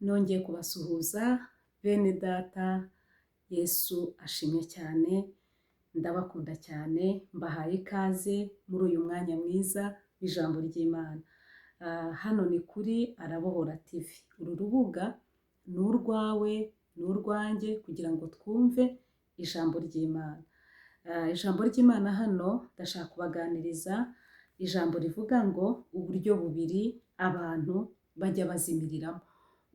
Nongeye kubasuhuza bene data, Yesu ashimwe cyane, ndabakunda cyane, mbahaye ikaze muri uyu mwanya mwiza w'ijambo ry'Imana. Hano ni kuri Arabohora TV. Uru rubuga ni urwawe, ni urwanjye kugira ngo twumve ijambo ry'Imana. Ijambo ry'Imana hano ndashaka kubaganiriza ijambo rivuga ngo uburyo bubiri abantu bajya bazimiriramo.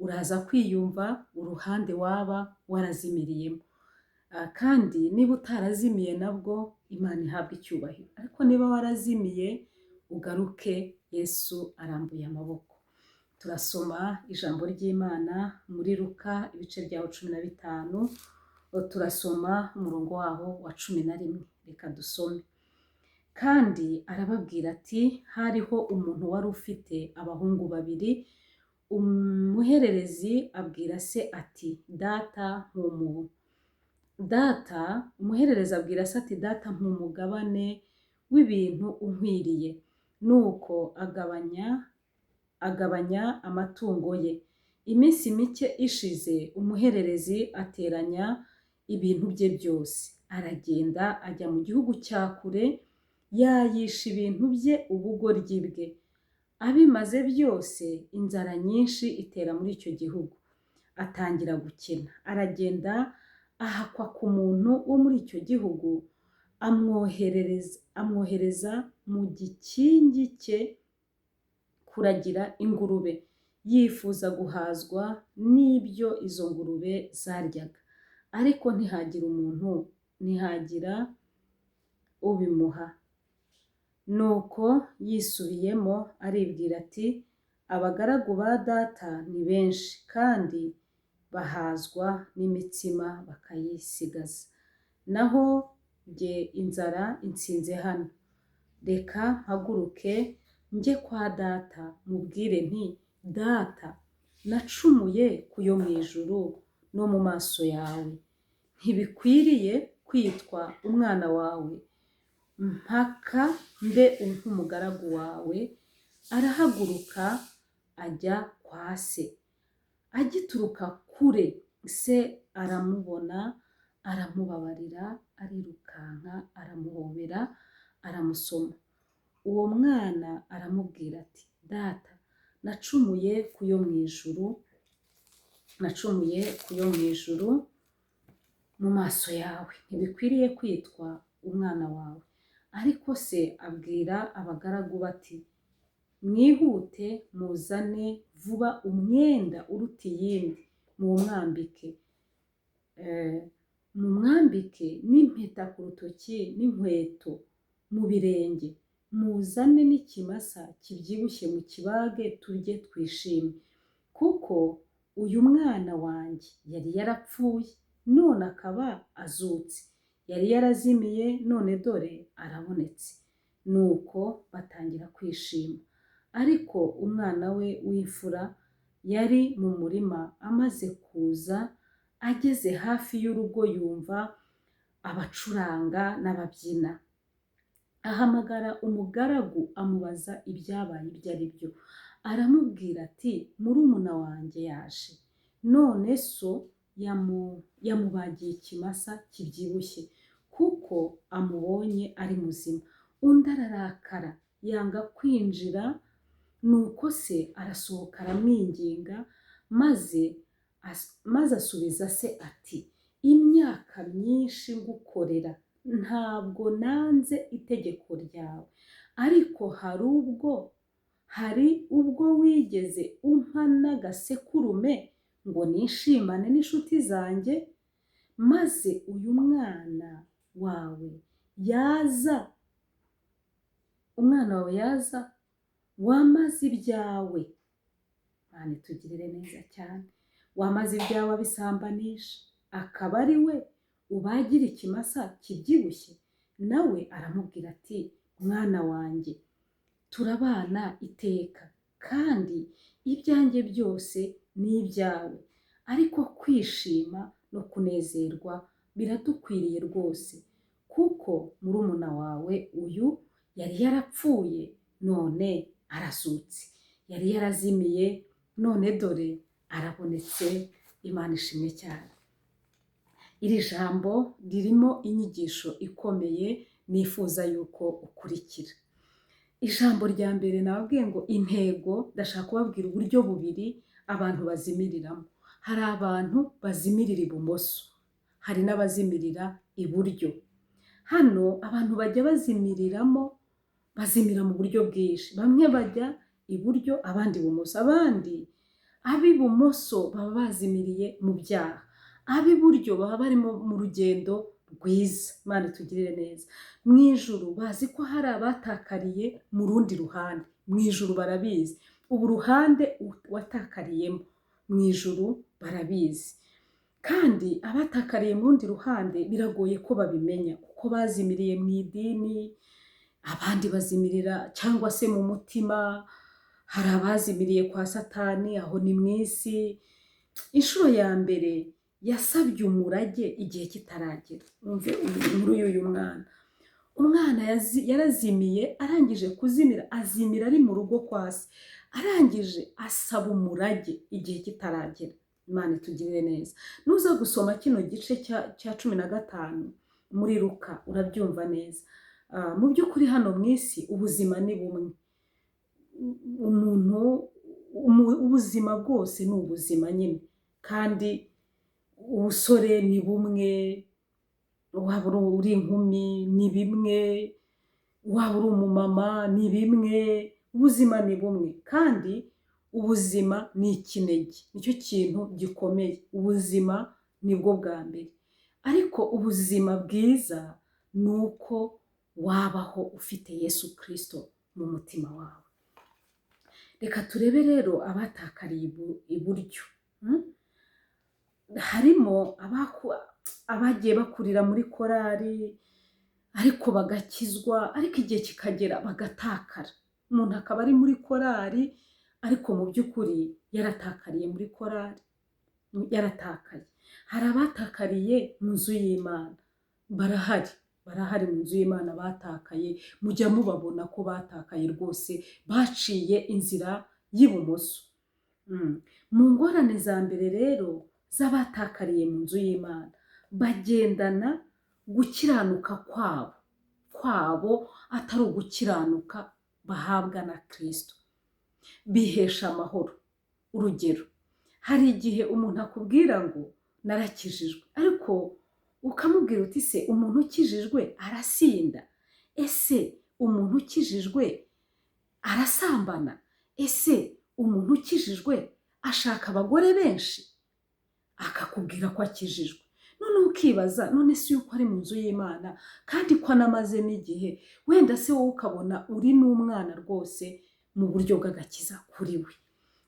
Uraza kwiyumva uruhande waba warazimiriyemo. Kandi niba utarazimiye nabwo Imana ihabwa icyubahiro. Ariko niba warazimiye ugaruke, Yesu arambuye amaboko. Turasoma ijambo ry'Imana muri Luka ibice byaho 15. Turasoma umurongo waho wa 11. Reka dusome. Kandi arababwira ati, hariho umuntu wari ufite abahungu babiri. Umuhererezi abwira se ati, umuhererezi abwira se ati, data nk'umugabane w'ibintu unkwiriye. Nuko agabanya amatungo ye. Iminsi mike ishize, umuhererezi ateranya ibintu bye byose, aragenda ajya mu gihugu cya kure, yayisha ibintu bye ubugoryi bwe. Abimaze byose, inzara nyinshi itera muri icyo gihugu, atangira gukena. Aragenda ahakwa ku muntu wo muri icyo gihugu, amwohereza mu gikingi cye kuragira ingurube, yifuza guhazwa n'ibyo izo ngurube zaryaga. Ariko ntihagira ubimuha. Nuko yisubiyemo aribwira ati, abagaragu ba data ni benshi kandi bahazwa n'imitsima bakayisigaza, naho jye inzara insinze hano. Reka mpaguruke njye kwa data, mubwire nti, data, nacumuye ku yo mu ijuru no mu maso yawe. Ntibikwiriye kwitwa umwana wawe, mpaka mbe nk'umugaragu wawe. Arahaguruka ajya kwa se. Agituruka kure, se aramubona, aramubabarira, arirukanka, aramuhobera, aramusoma. Uwo mwana aramubwira ati, data, nacumuye ku yo mu ijuru mu maso yawe. Ntibikwiriye kwitwa umwana wawe. Ariko se abwira abagaragu bati, mwihute muzane vuba umwenda uruta iyindi, mumwambike n'impeta ku rutoki n'inkweto mu birenge. Muzane n'ikimasa kibyibushye mu kibage, turye twishime. Kuko uyu mwana wanjye yari yarapfuye, none akaba azutse. Yari yarazimiye, none dore arabonetse. Nuko batangira kwishima. Ariko umwana we w'imfura yari mu murima. Amaze kuza, ageze hafi y'urugo, yumva abacuranga n'ababyina. Ahamagara umugaragu amubaza ibyabaye ibyo ari byo. Aramubwira ati, murumuna wanjye yaje, none so yamubagiye ikimasa kibyibushye, kuko amubonye ari muzima. Undi ararakara, yanga kwinjira. Nuko se arasohoka aramwinginga, maze asubiza se ati, imyaka myinshi ngukorera, ntabwo nanze itegeko ryawe. Ariko hari ubwo wigeze umpa n'agasekurume ngo nishimane n'inshuti zanjye. Maze uyu umwana wawe yaza, wamaze ibyawe. Mani tugirire neza cyane. Wamaze ibyawe abisambanisha, akaba ari we ubagira ikimasa kibyibushye. Nawe aramubwira ati, mwana wanjye, turabana iteka, kandi ibyanjye byose ni ibyawe. Ariko kwishima no kunezerwa biradukwiriye rwose, kuko murumuna wawe uyu yari yarapfuye, none arazutse. Yari yarazimiye, none dore arabonetse. Imana ishimwe cyane. Iri jambo ririmo inyigisho ikomeye nifuza yuko ukurikira. Ijambo rya mbere nababwiye ngo intego, ndashaka kubabwira uburyo bubiri abantu bazimiriramo. Hari abantu bazimirira ibumoso, hari n'abazimirira iburyo. Hano abantu bajya bazimiriramo, bazimira mu buryo bwinshi. Bamwe bajya iburyo, abandi ibumoso. Abandi ab'ibumoso baba bazimiriye mu byaha, ab'iburyo baba bari mu rugendo rwiza. Imana itugirire neza. Mu ijuru bazi ko hari abatakariye mu rundi ruhande. Mu ijuru barabizi ubu ruhande watakariyemo, mu ijuru barabizi. Kandi abatakariye mu rundi ruhande biragoye ko babimenya, kuko bazimiriye mu idini, abandi bazimirira cyangwa se mu mutima. Hari abazimiriye kwa Satani, aho ni mu isi. Inshuro ya mbere yasabye umurage igihe kitaragera. Umve inkuru y'uyu mwana. Umwana yarazimiye, arangije kuzimira, azimira ari mu rugo kwa se. Arangije asaba umurage igihe kitaragera. Imana itugirire neza. Nuza gusoma kino gice cya 15 muri Luka urabyumva neza. Mu by'ukuri hano mu isi ubuzima ni bumwe. Ubuzima bwose ni ubuzima nyine, kandi ubusore ni bumwe, waba uri inkumi ni bimwe, waba uri umumama ni bimwe. Ubuzima ni bumwe, kandi ubuzima ni ikinege, nicyo kintu gikomeye. Ubuzima nibwo bwa mbere, ariko ubuzima bwiza ni uko wabaho ufite Yesu Kristo mu mutima wawe. Reka turebe rero abatakariye iburyo. Harimo abagiye bakurira muri korari ariko bagakizwa, ariko igihe kikagera bagatakara. Umuntu akaba ari muri korari ariko mu by'ukuri yaratakariye muri korari, yaratakaye. Hari abatakariye mu nzu y'Imana, barahari mu nzu y'Imana batakaye. Mujya mubabona ko batakaye rwose, baciye inzira y'ibumoso. Mu ngorane za mbere rero z'abatakariye mu nzu y'Imana, bagendana gukiranuka kwabo atari ugukiranuka bahabwa na Kristo. Bihesha amahoro. Urugero, hari igihe umuntu akubwira ngo narakijijwe, ariko ukamubwira uti se umuntu ukijijwe arasinda? Ese umuntu ukijijwe arasambana? Ese umuntu ukijijwe ashaka abagore benshi? Akakubwira ko akijijwe. None ukibaza, none se yuko ari mu nzu y'Imana kandi ko anamaze n'igihe, wenda se wowe ukabona uri n'umwana rwose mu buryo bw'agakiza kuri we.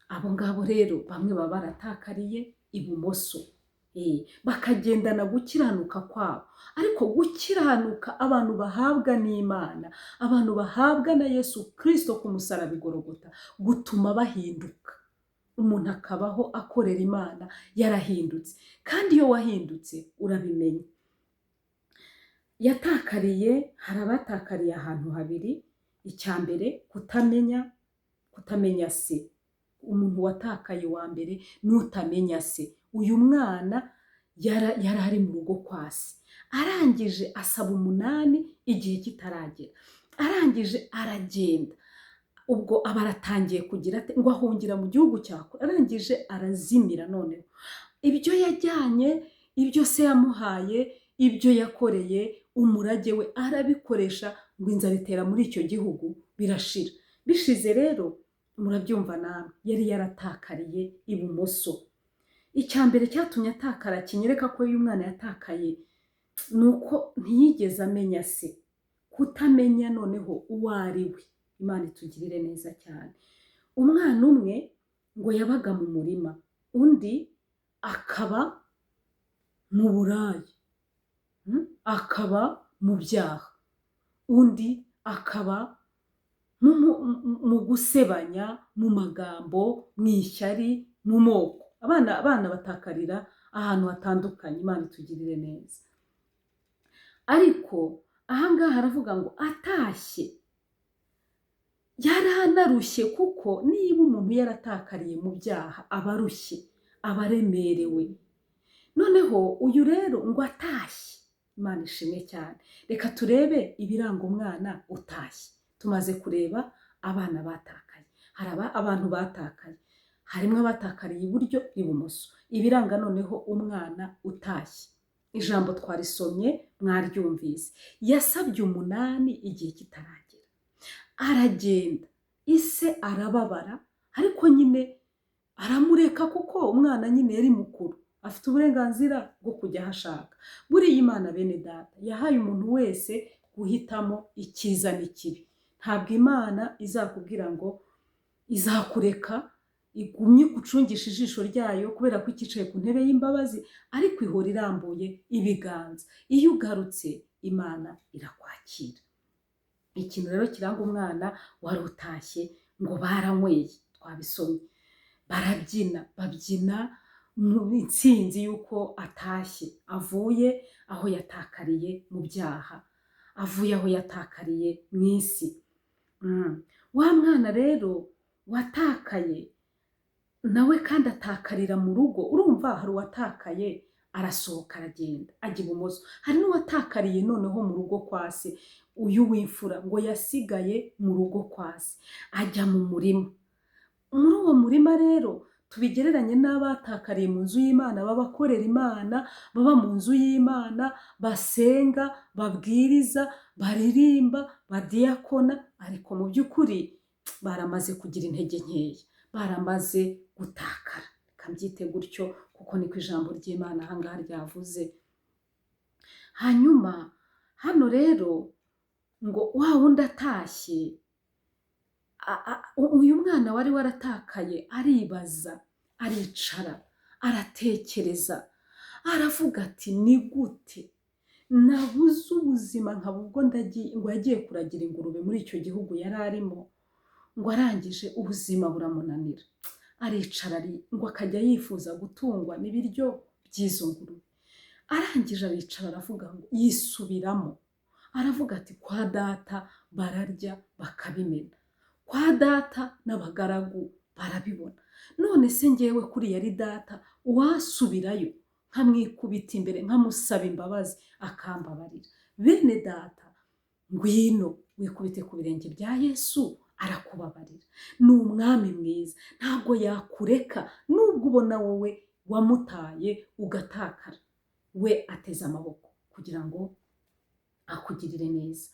Abo ngabo rero bamwe baba baratakariye ibumoso, bakagendana gukiranuka kwabo. Ariko gukiranuka abantu bahabwa n'Imana, abantu bahabwa na Yesu Kristo ku musaraba i Gologota, gutuma bahinduka. Umuntu akabaho akorera Imana yarahindutse, kandi iyo wahindutse urabimenya. Hari abatakariye ahantu habiri. Icya mbere, kutamenya se. Umuntu watakaye wa mbere n'utamenya se. Uyu mwana yari ari mu rugo kwa se, arangije asaba 8 igihe kitaragera, arangije aragenda. Ubwo aba aratangiye kugira ate ngo ahungira mu gihugu cyako, arangije arazimira. Noneho ibyo yajyanye, ibyo se yamuhaye, ibyo yakoreye, umurage we arabikoresha ngo inzara itera muri icyo gihugu, birashira. Bishize rero murabyumva namwe, yari yaratakariye ibumoso. Icya mbere cyatumye atakara, kinyereka ko uyu mwana yatakaye, nuko ntiyigeze amenya se. Kutamenya noneho uwo ari we. Imana itugirire neza cyane. Umwana umwe ngo yabaga mu murima, undi akaba mu burayi, akaba mu byaha, undi akaba mu gusebanya, mu magambo, mu ishyari, mu moko. Abana batakarira ahantu hatandukanye. Imana itugirire neza. Ariko ahangaha aravuga ngo atashye yaranarushye, kuko niba umuntu yaratakariye mu byaha aba arushye. aba aremerewe. Noneho uyu rero ngo atashye, Imana ishimwe cyane. Reka turebe ibiranga umwana utashye. Tumaze kureba abana batakaye, hari abantu batakaye, harimo abatakariye iburyo n'ibumoso. Ibiranga noneho umwana utashye, ijambo twarisomye mwaryumvise. Yasabye 8 igihe kitaragera, aragenda, ise arababara, ariko nyine aramureka kuko umwana nyine yari mukuru, afite uburenganzira bwo kujya aho ashaka. Buriya Imana bene data yahaye umuntu wese guhitamo icyiza n'ikibi. Ntabwo Imana izakubwira ngo izakureka igumye gucungisha ijisho ryayo kubera ko icyicaye ku ntebe y'imbabazi, ariko ihora irambuye ibiganza. Iyo ugarutse Imana irakwakira. Ikintu rero kiranga umwana wari utashye, ngo baranyweye, twabisomye, barabyina, babyina mu intsinzi y'uko atashye, avuye aho yatakariye mu byaha, avuye aho yatakariye mu isi. Wa mwana rero watakaye nawe kandi atakarira mu rugo. Urumva hari uwatakaye arasohoka aragenda ajya ibumoso, hari n'uwatakariye noneho mu rugo kwa se, uyu w'imfura ngo yasigaye mu rugo kwa se ajya mu murima. Muri uwo murima rero tubigereranye n'abatakariye mu nzu y'Imana, babakorera Imana, baba mu nzu y'Imana, basenga, babwiriza, baririmba, badiyakona, ariko mu by'ukuri baramaze kugira intege nkeya, baramaze gutakara. Kabyite gutyo kuko niko ijambo ry'Imana ahangaha ryavuze. Hanyuma hano rero ngo wa wundi atashye, uyu mwana wari waratakaye aribaza, aricara, aratekereza, aravuga ati ni gute nabuze ubuzima nkaba ubwo ngo yagiye kuragira ingurube muri icyo gihugu yari arimo, ngo arangije ubuzima buramunanira, aricara ngo akajya yifuza gutungwa n'ibiryo by'izo ngurube. Arangije aricara aravuga ngo yisubiramo, aravuga ati kwa data bararya bakabimena, kwa data n'abagaragu barabibona, none se ngewe kuri yari data uwasubirayo nkamwikubita imbere nkamusaba imbabazi akambabarira. Bene data, ngwino wikubite ku birenge bya Yesu, arakubabarira. Ni umwami mwiza, ntabwo yakureka nubwo ubona wowe wamutaye ugatakara. We ateze amaboko kugira ngo akugirire neza.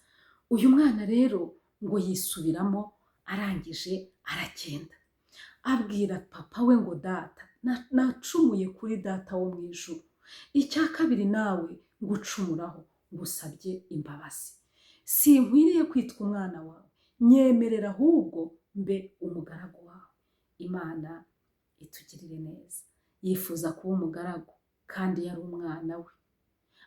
Uyu mwana rero ngo yisubiramo, arangije aragenda abwira papa we ngo data, nacumuye kuri data wo mu ijuru, icya kabiri nawe ngucumuraho, ngusabye imbabazi, sinkwiriye kwitwa umwana wawe, nyemerera ahubwo mbe umugaragu wawe. Imana itugirire neza. Yifuza kuba umugaragu kandi yari umwana we,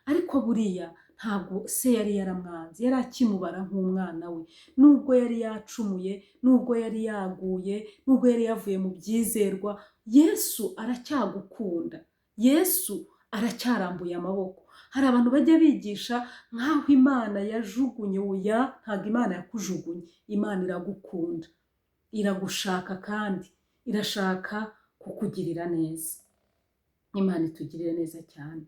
ariko buriya ntabwo se yari yaramwanze, yari akimubara nk'umwana we. Nubwo yari yacumuye, nubwo yari yaguye, nubwo yari yavuye mu byizerwa, Yesu aracyagukunda, Yesu aracyarambuye amaboko. Hari abantu bajya bigisha nk'aho Imana yajugunye. Oya, ntabwo Imana yakujugunye, Imana iragukunda, iragushaka kandi irashaka kukugirira neza. Imana itugirire neza cyane.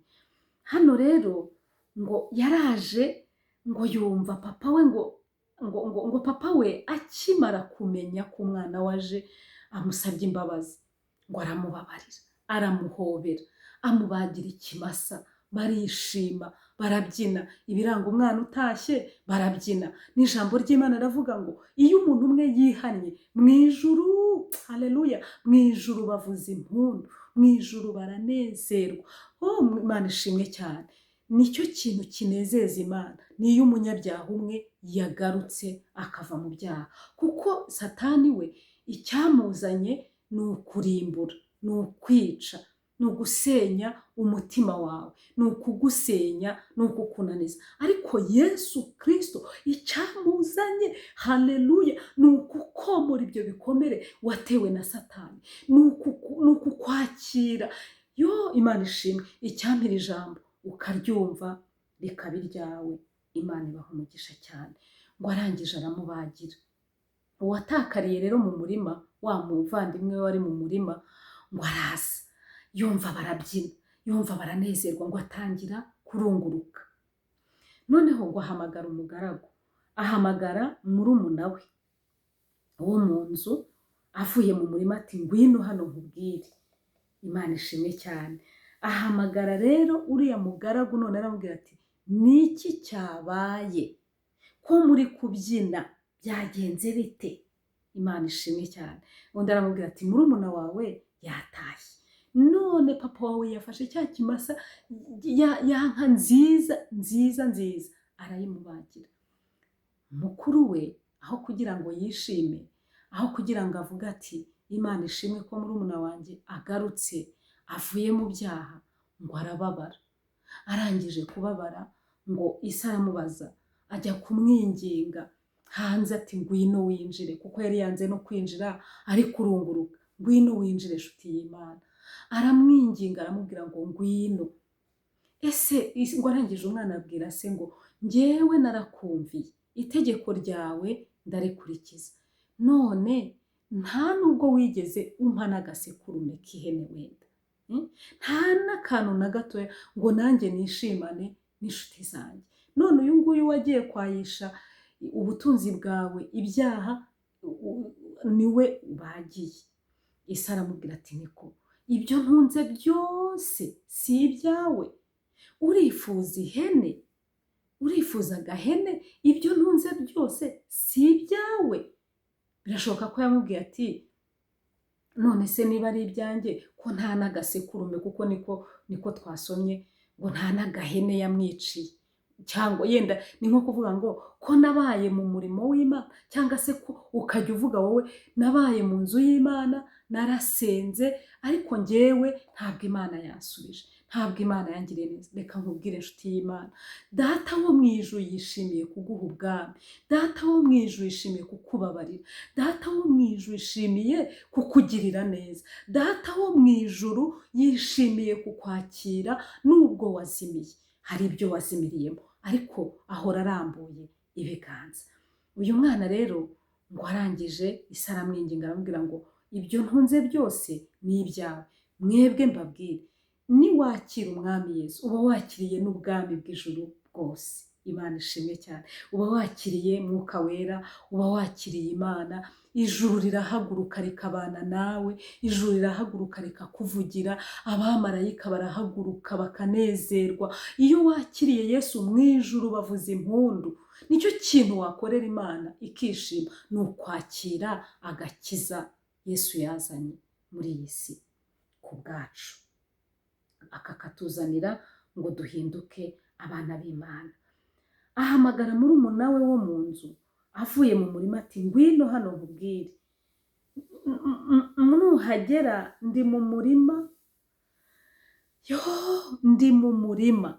Hano rero ngo yaraje, ngo yumva papa we ngo papa we akimara kumenya ko umwana waje amusabye imbabazi, ngo aramubabarira, aramuhobera, amubagira ikimasa, barishima, barabyina. Ibiranga umwana utashye barabyina. N'ijambo ry'Imana ravuga ngo iyo umuntu umwe yihannye mu ijuru, haleluya, mu ijuru bavuza impundu, mu ijuru baranezerwa. Imana ishimwe cyane. Nicyo kintu kinezeza Imana, niyo umunyabyaha umwe yagarutse akava mu byaha, kuko Satani we icyamuzanye ni ukurimbura, ni ukwica, ni ugusenya umutima wawe, ni ukugusenya, ni ukukunaniza. Ariko Yesu Kristo icyamuzanye, haleluya, ni ukukomora ibyo bikomere watewe na Satani, ni ukukwakira. Imana ishimwe. Icyampira ijambo ukaryumva rikaba iryawe. Imana ibaha umugisha cyane. Ngo arangije aramubagira. Uwatakariye rero mu murima, wa muvandimwe wari mu murima, ngo araza, yumva barabyina, yumva baranezerwa ngo atangira kurunguruka. Noneho ngo ahamagara umugaragu, ahamagara murumuna we wo mu nzu avuye mu murima ati ngwino hano nkubwire. Imana ishimwe cyane. Ahamagara rero uriya mugaragu none aramubwira ati niki cyabaye ko muri kubyina, byagenze bite? Imana ishimwe cyane. Undi aramubwira ati murumuna wawe yatashye, none papa wawe yafashe cya kimasa ya nka nziza nziza nziza arayimubagira. Mukuru we aho kugira ngo yishime, aho kugira ngo avuge ati Imana ishimwe ko murumuna wanjye agarutse avuye mu byaha, ngo arababara. Arangije kubabara ngo Isi aramubaza, ajya kumwinginga hanze ati ngwino winjire, kuko yari yanze no kwinjira ari kurunguruka. Ngwino winjire nshuti y'Imana. Aramwinginga aramubwira ngo ngwino. Ese ngo arangije umwana abwira se ngo njyewe narakumviye, itegeko ryawe ndarikurikiza, none nta nubwo wigeze umpa n'agasekurume k'ihene wenda, nta n'akantu na gatoya ngo nanjye nishimane n'inshuti zanjye. None uyu nguyu wagiye kwayisha ubutunzi bwawe ibyaha niwe bagiye. Isi aramubwira ati niko ibyo ntunze byose si ibyawe, urifuza ihene, urifuza agahene, ibyo ntunze byose si ibyawe. Birashoboka ko yamubwiye ati none se niba ari ibyanjye ko nta n'agasekurume, kuko niko twasomye ngo nta n'agahene yamwiciye, cyangwa yenda ni nko kuvuga ngo ko nabaye mu murimo w'Imana, cyangwa se ko ukajya uvuga wowe nabaye mu nzu y'Imana narasenze, ariko njyewe ntabwo Imana yansubije, ntabwo Imana yangiriye neza. Reka nkubwire nshuti y'Imana, Data wo mu ijuru yishimiye kuguha ubwami, Data wo mu ijuru yishimiye kukubabarira, Data wo mu ijuru yishimiye kukugirira neza, Data wo mu ijuru yishimiye kukwakira nubwo wazimiye. Hari ibyo wazimiriyemo, ariko ahora arambuye ibiganza. Uyu mwana rero ngo arangije Isi aramwinginga aramubwira ngo ibyo ntunze byose ni ibyawe. Mwebwe mbabwire, niwakira umwami Yesu uba wakiriye n'ubwami bw'ijuru bwose. Imana ishimwe cyane. Uba wakiriye Mwuka Wera, uba wakiriye Imana. Ijuru rirahaguruka rikabana nawe, ijuru rirahaguruka rikakuvugira, abamarayika barahaguruka bakanezerwa. Iyo wakiriye Yesu mu ijuru bavuza impundu. Nicyo kintu wakorera Imana ikishima, ni ukwakira agakiza Yesu yazanye muri iyi si ku bwacu, akakatuzanira ngo duhinduke abana b'Imana. Ahamagara murumuna we wo mu nzu avuye mu murima ati ngwino hano nkubwire. Nuhagera ndi mu murima, ndi mu murima.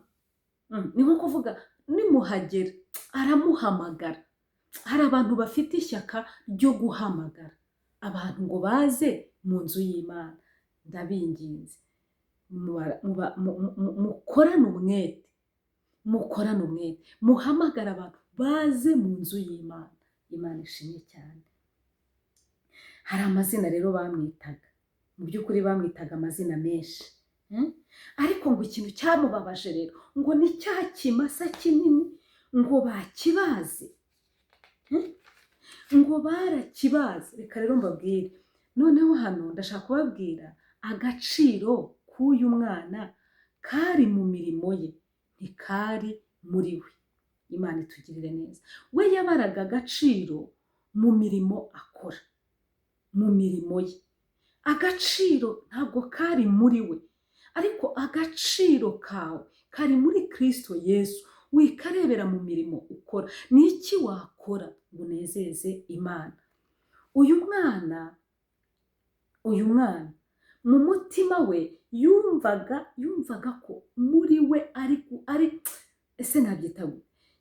Ni nko kuvuga nimuhagera, aramuhamagara. Hari abantu bafite ishyaka ryo guhamagara abantu ngo baze mu nzu y'Imana. Ndabinginze mukorane umwete, muhamagara abantu baze mu nzu y'Imana. Imana ishimwe cyane. Hari amazina rero bamwitaga, mu by'ukuri bamwitaga amazina menshi, ariko ngo ikintu cyamubabaje rero ngo ni cya kimasa kinini ngo bakibaze, ngo barakibaze. Reka rero mbabwire, noneho hano ndashaka kubabwira agaciro k'uyu mwana kari mu mirimo ye, ntikari muri we. Imana itugirire neza. We yabaraga agaciro mu mirimo akora, mu mirimo ye. Agaciro ntabwo kari muri we, ariko agaciro kawe kari muri Kristo Yesu. Wikarebera mu mirimo ukora. Ni iki wakora ngo unezeze Imana? Uyu mwana mu mutima we yumvaga ko muri we ari ese nabyita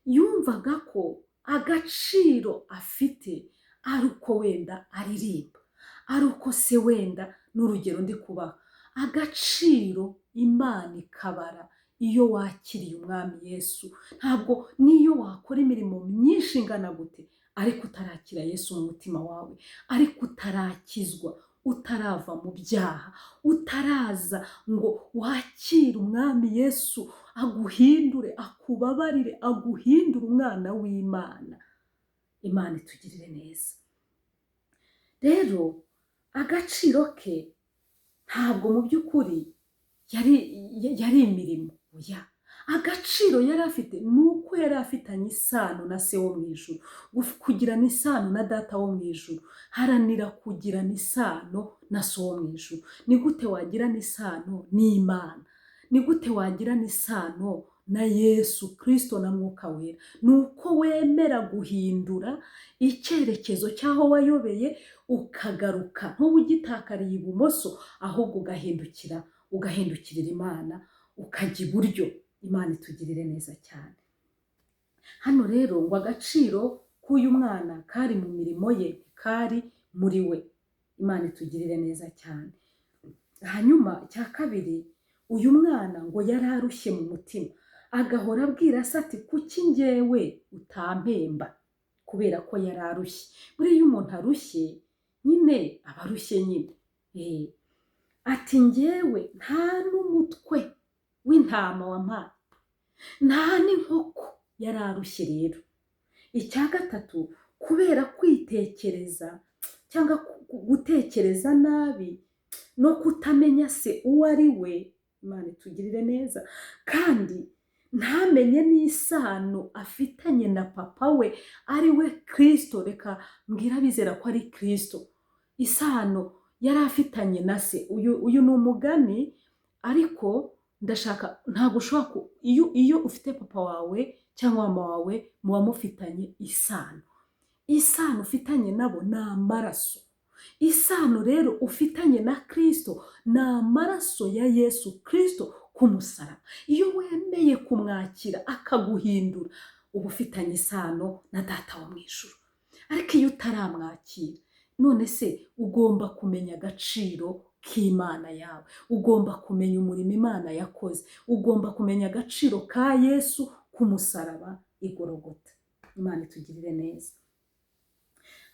yumvaga ko agaciro afite ari uko wenda aririmba, ari uko se wenda n'urugero ndi kubaha. Agaciro Imana ikabara iyo wakiriye umwami Yesu. Ntabwo niyo wakora imirimo myinshi ingana gute, ariko utarakira Yesu mu mutima wawe, ariko utarakizwa, utarava mu byaha, utaraza ngo wakire umwami Yesu aguhindure, akubabarire, aguhindure umwana w'Imana. Imana itugirire neza. Rero agaciro ke ntabwo mu by'ukuri yari imirimo, oya. Agaciro yari afite ni uko yari afitanye isano na se wo mu ijuru. Kugirana isano na data wo mu ijuru, haranira kugirana isano na so wo mu ijuru. Ni gute wagirana isano n'Imana? Ni gute wagirana isano na Yesu Kristo na Mwuka Wera? Ni uko wemera guhindura icyerekezo cy'aho wayobeye, ukagaruka ntuba ugitakariye ibumoso, ahubwo ugahindukirira Imana, ukajya iburyo. Imana itugirire neza cyane. Hano rero ngo agaciro k'uyu mwana kari mu mirimo ye, kari muri we. Imana itugirire neza cyane. Hanyuma cya kabiri, uyu mwana ngo yari arushye mu mutima, agahora abwira se ati kuki njyewe utampemba? Kubera ko yari arushye. Buriya iyo umuntu arushye nyine aba arushye nyine. Ati njyewe nta n'umutwe w'intama wampaye, nta n'inkoko. Yari arushye rero. Icya gatatu, kubera kwitekereza cyangwa gutekereza nabi no kutamenya se uwo ari we. Imana itugirire neza. Kandi ntamenye n'isano afitanye na papa we ari we Kristo. Reka mbwira abizera ko ari Kristo. Isano yari afitanye na se. Uyu ni umugani, ariko ndashaka, ntabwo ushobora iyo ufite papa wawe cyangwa mama wawe muba mufitanye isano. Isano ufitanye nabo ni amaraso. Isano rero ufitanye na Kristo ni amaraso ya Yesu Kristo ku musaraba. Iyo wemeye kumwakira akaguhindura, uba ufitanye isano na data wo mu ijuru. Ariko iyo utaramwakira, none se ugomba kumenya agaciro k'Imana yawe, ugomba kumenya umurimo Imana yakoze, ugomba kumenya agaciro ka Yesu ku musaraba i Gologota. Imana itugirire neza.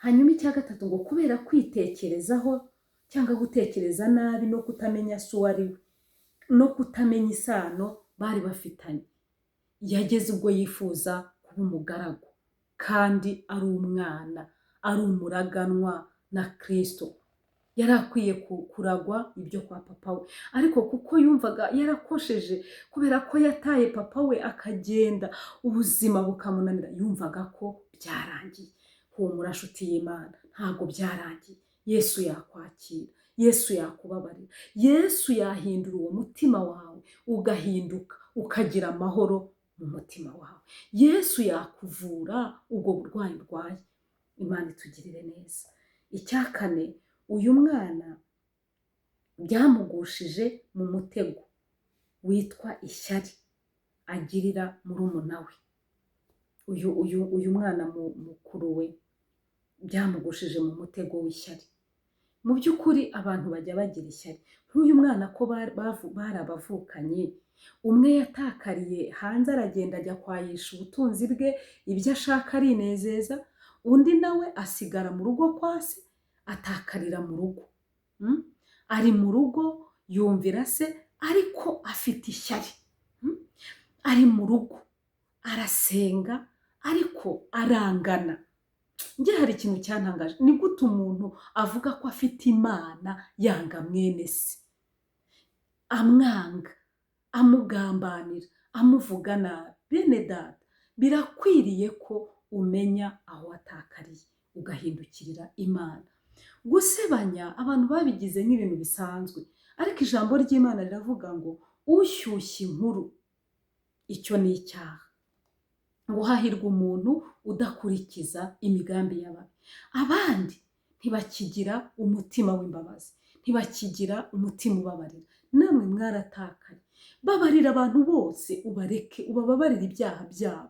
Hanyuma icya gatatu, ngo kubera kwitekerezaho cyangwa gutekereza nabi no kutamenya se uwo ari we, no kutamenya isano bari bafitanye, yageze ubwo yifuza kuba umugaragu, kandi ari umwana, ari umuraganwa na Kristo. Yari akwiye kuragwa ibyo kwa papa we, ariko kuko yumvaga yarakosheje, kubera ko yataye papa we akagenda, ubuzima bukamunanira, yumvaga ko byarangiye. Humura nshuti y'Imana, ntabwo byarangiye. Yesu yakwakira, Yesu yakubabarira, Yesu yahindura uwo mutima wawe ugahinduka, ukagira amahoro mu mutima wawe. Yesu yakuvura ubwo burwayi urwaye. Imana itugirire neza. Icya kane, uyu mwana byamugushije mu mutego witwa ishyari agirira murumuna we. Uyu mwana mukuru we byamugushije mu mutego w'ishyari. Mu by'ukuri abantu bajya bagira ishyari. Nk'uyu mwana ko bari abavukanye, umwe yatakariye hanze aragenda ajya kwayisha ubutunzi bwe, ibyo ashaka arinezeza, undi nawe asigara mu rugo kwa se, atakarira mu rugo. Ari mu rugo yumvira se, ariko afite ishyari. Ari mu rugo arasenga, ariko arangana. Njye hari ikintu cyantangaje, ni gute umuntu avuga ko afite Imana yanga mwene se, amwanga, amugambanira, amuvuga nabi? Bene data, birakwiriye ko umenya aho watakariye ugahindukirira Imana. Gusebanya abantu babigize nk'ibintu bisanzwe, ariko ijambo ry'Imana riravuga ngo ushyushya inkuru, icyo ni icyaha. Ngo hahirwa umuntu udakurikiza imigambi y'ababi. Abandi ntibakigira umutima w'imbabazi, ntibakigira umutima ubabarira. Namwe mwaratakaye. Babarira abantu bose, ubareke, ubababarire ibyaha byabo,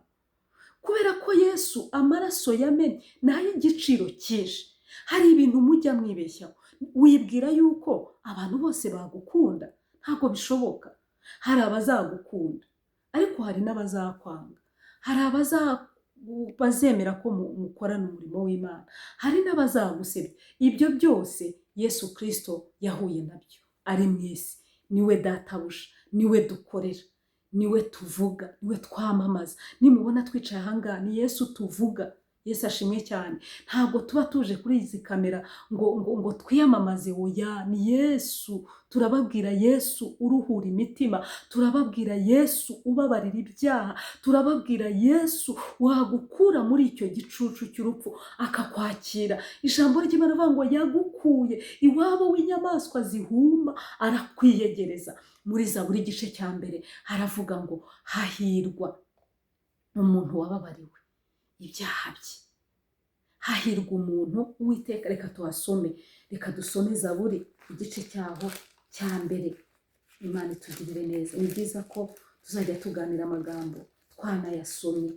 kubera ko Yesu amaraso yamenye ni ay'igiciro cyinshi. Hari ibintu mujya mwibeshyaho, wibwira yuko abantu bose bagukunda. Ntabwo bishoboka. Hari abazagukunda, ariko hari n'abazakwanga. Hari bazemera ko mukorana umurimo w'Imana, hari n'abazagusebya. Ibyo byose Yesu Kristo yahuye nabyo ari mu isi. Niwe databuja, niwe dukorera, niwe tuvuga, niwe twamamaza. Nimubona twicaye ahangaha ni Yesu tuvuga. Yesu ashimwe cyane. Ntabwo tuba tuje kuri izi kamera ngo twiyamamaze, oya, ni Yesu. Turababwira Yesu uruhura imitima, turababwira Yesu ubabarira ibyaha, turababwira Yesu wagukura muri icyo gicucu cy'urupfu akakwakira. Ijambo ry'Imana rivuga ngo yagukuye iwabo w'inyamaswa zihuma arakwiyegereza. Muri Zaburi igice cya mbere haravuga ngo hahirwa umuntu wababariwe ibyaha bye. Hahirwa umuntu, Uwiteka, reka tuhasome, reka dusome Zaburi igice cyaho cya mbere. Imana itugirire neza. Ni byiza ko tuzajya tuganira amagambo twanayasomye.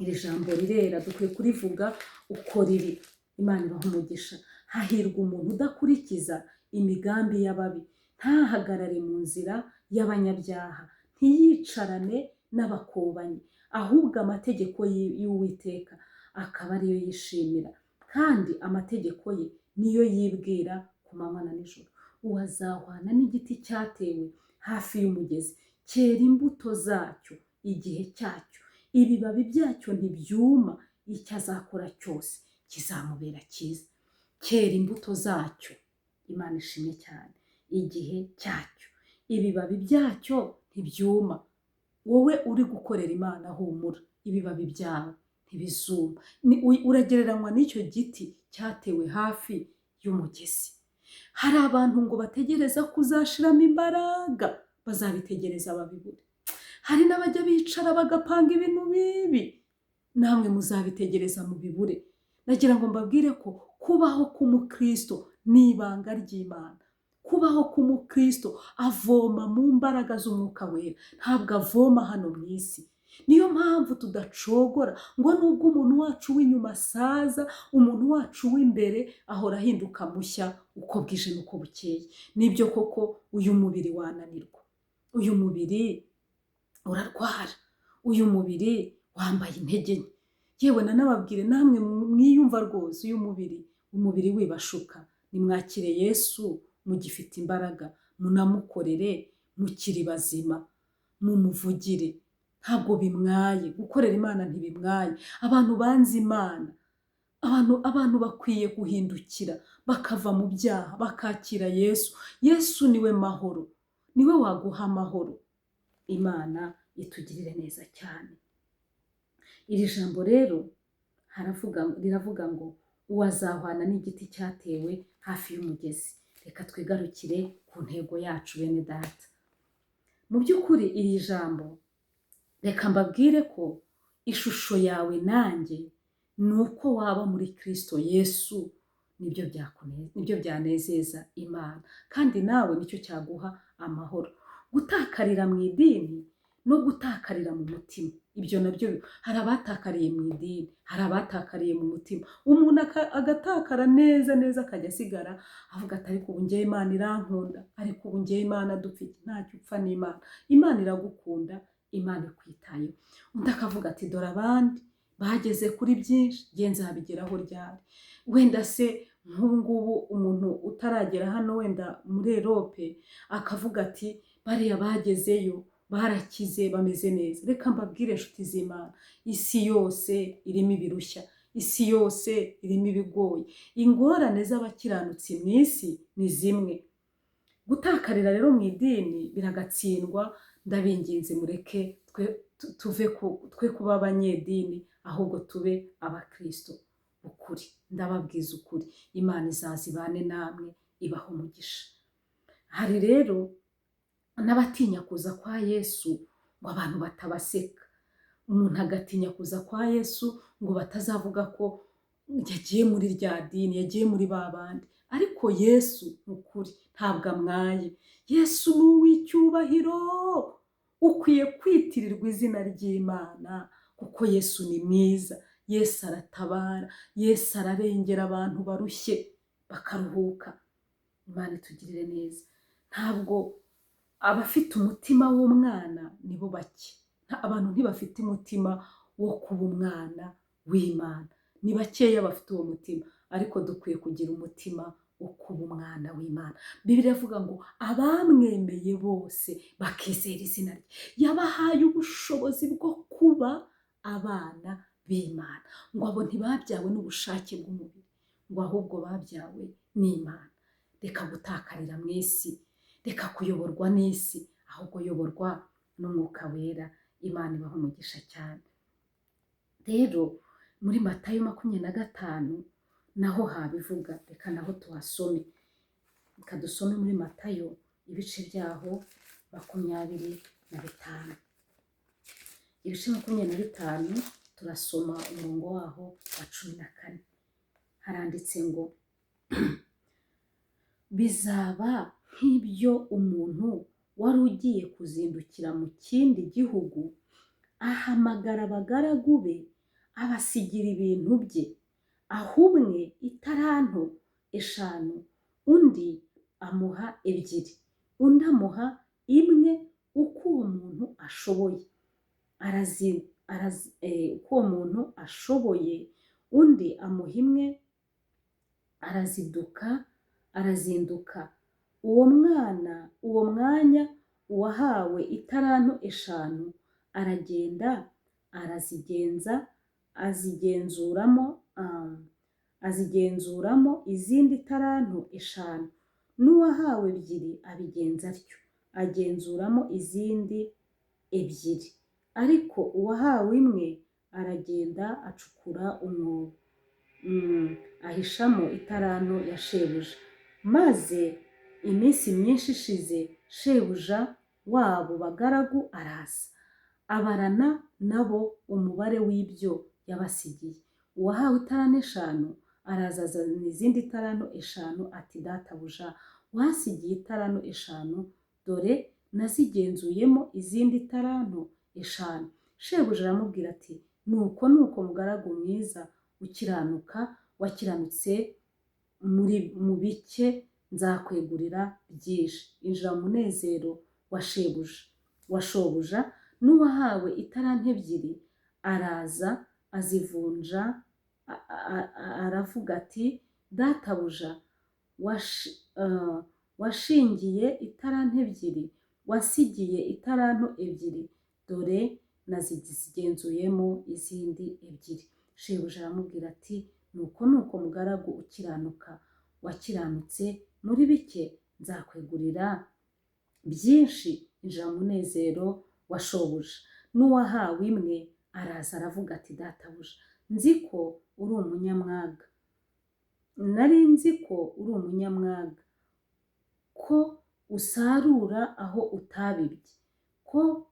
Iri jambo rirera, dukwiye kurivuga uko riri. Imana ibaha umugisha. Hahirwa umuntu udakurikiza imigambi y'ababi, ntahagarare mu nzira y'abanyabyaha, ntiyicarane n'abakobanyi, ahubwo amategeko y'Uwiteka akaba ariyo yishimira, kandi amategeko ye niyo yibwira ku manywa na nijoro. Uwazahwana n'igiti cyatewe hafi y'umugezi, cyera imbuto zacyo igihe cyacyo, ibibabi byacyo ntibyuma, icyo azakora cyose kizamubera cyiza. Cyera imbuto zacyo, Imana ishimye cyane, igihe cyacyo, ibibabi byacyo ntibyuma. Wowe uri gukorera Imana, humura, ibibabi byawe ntibizuma. Uragereranywa n'icyo giti cyatewe hafi y'umugezi. Hari abantu ngo bategereza kuzashiramo imbaraga, bazabitegereza babibure. Hari n'abajya bicara bagapanga ibintu bibi, namwe muzabitegereza mu bibure. Nagira ngo mbabwire ko kubaho k'umukristo ni ibanga ry'Imana. Kubaho k'umukristo avoma mu mbaraga z'Umwuka Wera, ntabwo avoma hano mu isi. Niyo mpamvu tudacogora ngo nubwo umuntu wacu w'inyuma asaza, umuntu wacu w'imbere ahora ahinduka mushya uko bwije n'uko bukeye. Nibyo koko, uyu mubiri wananirwa, uyu mubiri urarwara, uyu mubiri wambaye intege nke. Yewe nanababwire namwe mwiyumva rwose uyu umubiri wibashuka, nimwakire Yesu mugifite imbaraga, munamukorere mukiri bazima, mumuvugire. Ntabwo bimwaye, gukorera Imana ntibimwaye. Abantu banze Imana, abantu bakwiye guhindukira bakava mu byaha bakakira Yesu. Yesu niwe mahoro, niwe waguha amahoro. Imana itugirire neza cyane. Iri jambo rero riravuga ngo uwazahwana n'igiti cyatewe hafi y'umugezi. Reka twigarukire ku ntego yacu, bene data. Mu by'ukuri iri jambo, reka mbabwire ko ishusho yawe nanjye ni uko waba muri Kristo Yesu. Nibyo byanezeza Imana, kandi nawe nicyo cyaguha amahoro. Gutakarira mu idini no gutakarira mu mutima, ibyo nabyo, hari abatakariye mu idini, hari abatakariye mu mutima. Umuntu agatakara neza akajya asigara avuga ati ariko ubu njye Imana irankunda, ariko ubu njye Imana dupfike. Ntacyo upfa n'Imana. Imana iragukunda, Imana ikwitayeho. Undi akavuga ati dore abandi bageze kuri byinshi, njye nzabigeraho ryari? Wenda se nk'ubu ngubu umuntu utaragera hano wenda muri Europe akavuga ati bariya bagezeyo barakize bameze neza. Reka mbabwire inshuti z'Imana, isi yose irimo ibirushya, isi yose irimo ibigoye. Ingorane z'abakiranutsi mu isi ni zimwe. Gutakarira rero mu idini biragatsindwa. Ndabinginze mureke twe kuba abanyedini, ahubwo tube abakristo ukuri. Ndababwiza ukuri, Imana izaza ibane namwe, ibaho umugisha. Hari rero n'abatinya kuza kwa Yesu ngo abantu batabaseka. Umuntu agatinya kuza kwa Yesu ngo batazavuga ko yagiye muri rya dini, yagiye muri ba bandi. Ariko Yesu ukuri ntabwo amwaye. Yesu ni uw'icyubahiro, ukwiye kwitirirwa izina ry'Imana, kuko Yesu ni mwiza. Yesu aratabara, Yesu ararengera abantu barushye bakaruhuka. Imana itugirire neza. Ntabwo abafite umutima w'umwana nibo bake. Abantu ntibafite umutima wo kuba umwana w'Imana. Ni bakeya bafite uwo mutima, ariko dukwiye kugira umutima wo kuba umwana w'Imana. Bibiliya ivuga ngo abamwemeye bose bakizera izina rye, yabahaye ubushobozi bwo kuba abana b'Imana. Ngo abo ntibabyawe n'ubushake bw'umubiri, ngo ahubwo babyawe n'Imana. Reka gutakarira mu isi, reka kuyoborwa n'isi, ahubwo yoborwa n'Umwuka Wera. Imana ibaha umugisha cyane. Rero muri Matayo 25 naho habivuga, reka naho tuhasome. Reka dusome muri Matayo ibice byaho 25. Ibice 25 turasoma umurongo waho wa 14. Haranditse ngo bizaba nk'ibyo umuntu wari ugiye kuzindukira mu kindi gihugu, ahamagara abagaragu be abasigira ibintu bye, aho umwe italanto 5, undi amuha 2, undi amuha 1 uko uwo muntu ashoboye. Uko uwo muntu ashoboye, undi amuha 1, arazinduka. Uwo mwanya uwahawe italanto 5 aragenda azigenzuramo izindi talanto 5. N'uwahawe 2 abigenza atyo, agenzuramo izindi 2. Ariko uwahawe 1 aragenda acukura umwobo, ahishamo italanto ya shebuja. Maze iminsi myinshi ishize, shebuja wabo bagaragu araza, abarana nabo umubare w'ibyo yabasigiye. Uwahawe italanto 5 araza azana izindi talanto 5, ati databuja, wasigiye italanto 5, dore nazigenzuyemo izindi talanto 5. Shebuja aramubwira ati nuko mugaragu mwiza ukiranuka, wakiranutse mu bike, nzakwegurira byinshi. Injira mu munezero wa shobuja. N'uwahawe italanto 2 araza azivunja, aravuga ati databuja, washingiye italanto 2, wasigiye italanto 2, dore nazigenzuyemo izindi 2. Shebuja aramubwira ati nuko mugaragu ukiranuka, wakiranutse muri bike, nzakwegurira byinshi. Injira mu munezero wa shobuja. N'uwahawe 1 araza aravuga ati databuja, nzi ko uri umunyamwaga, nari nzi ko uri umunyamwaga, ko usarura aho utabibye, ko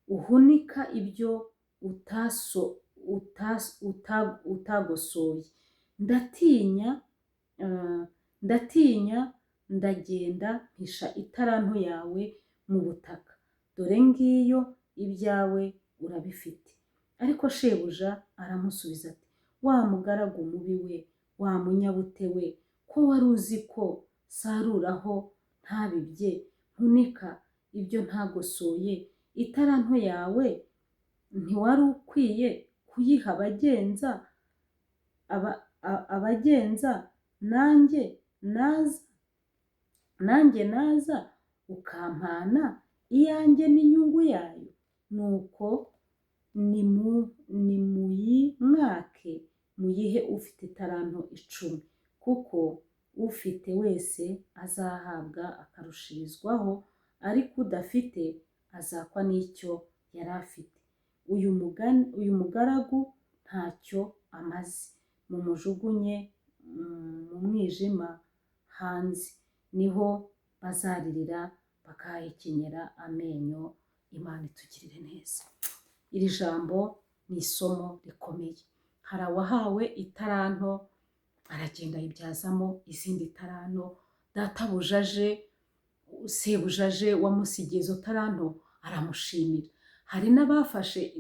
uhunika ibyo utagosoye. Ndatinya ndagenda mpisha italanto yawe mu butaka, dore ngiyo ibyawe urabifite. Ariko shebuja aramusubiza ati wa mugaragu mubi we, wa munyabute we, ko wari uzi ko saruraho ntabibye, nhunika ibyo ntagosoye, italanto yawe ntiwari ukwiye kuyiha abagenza, nanjye naza ukampana iyanjye n'inyungu yayo? Nuko nimuyimwake, muyihe ufite italanto 10, kuko ufite wese azahabwa akarushirizwaho, ariko udafite azakwa n'icyo yari afite. Uyu mugaragu ntacyo amaze, mumujugunye mu mwijima hanze, niho bazaririra bakahekenyera amenyo. Imana itugirire neza. Iri jambo ni isomo rikomeye. Hari uwahawe italanto aragenda yibyazamo izindi talanto, databuja aje, sebuja aje wamusigiye izo talanto aramushimira. Hari n'abafashe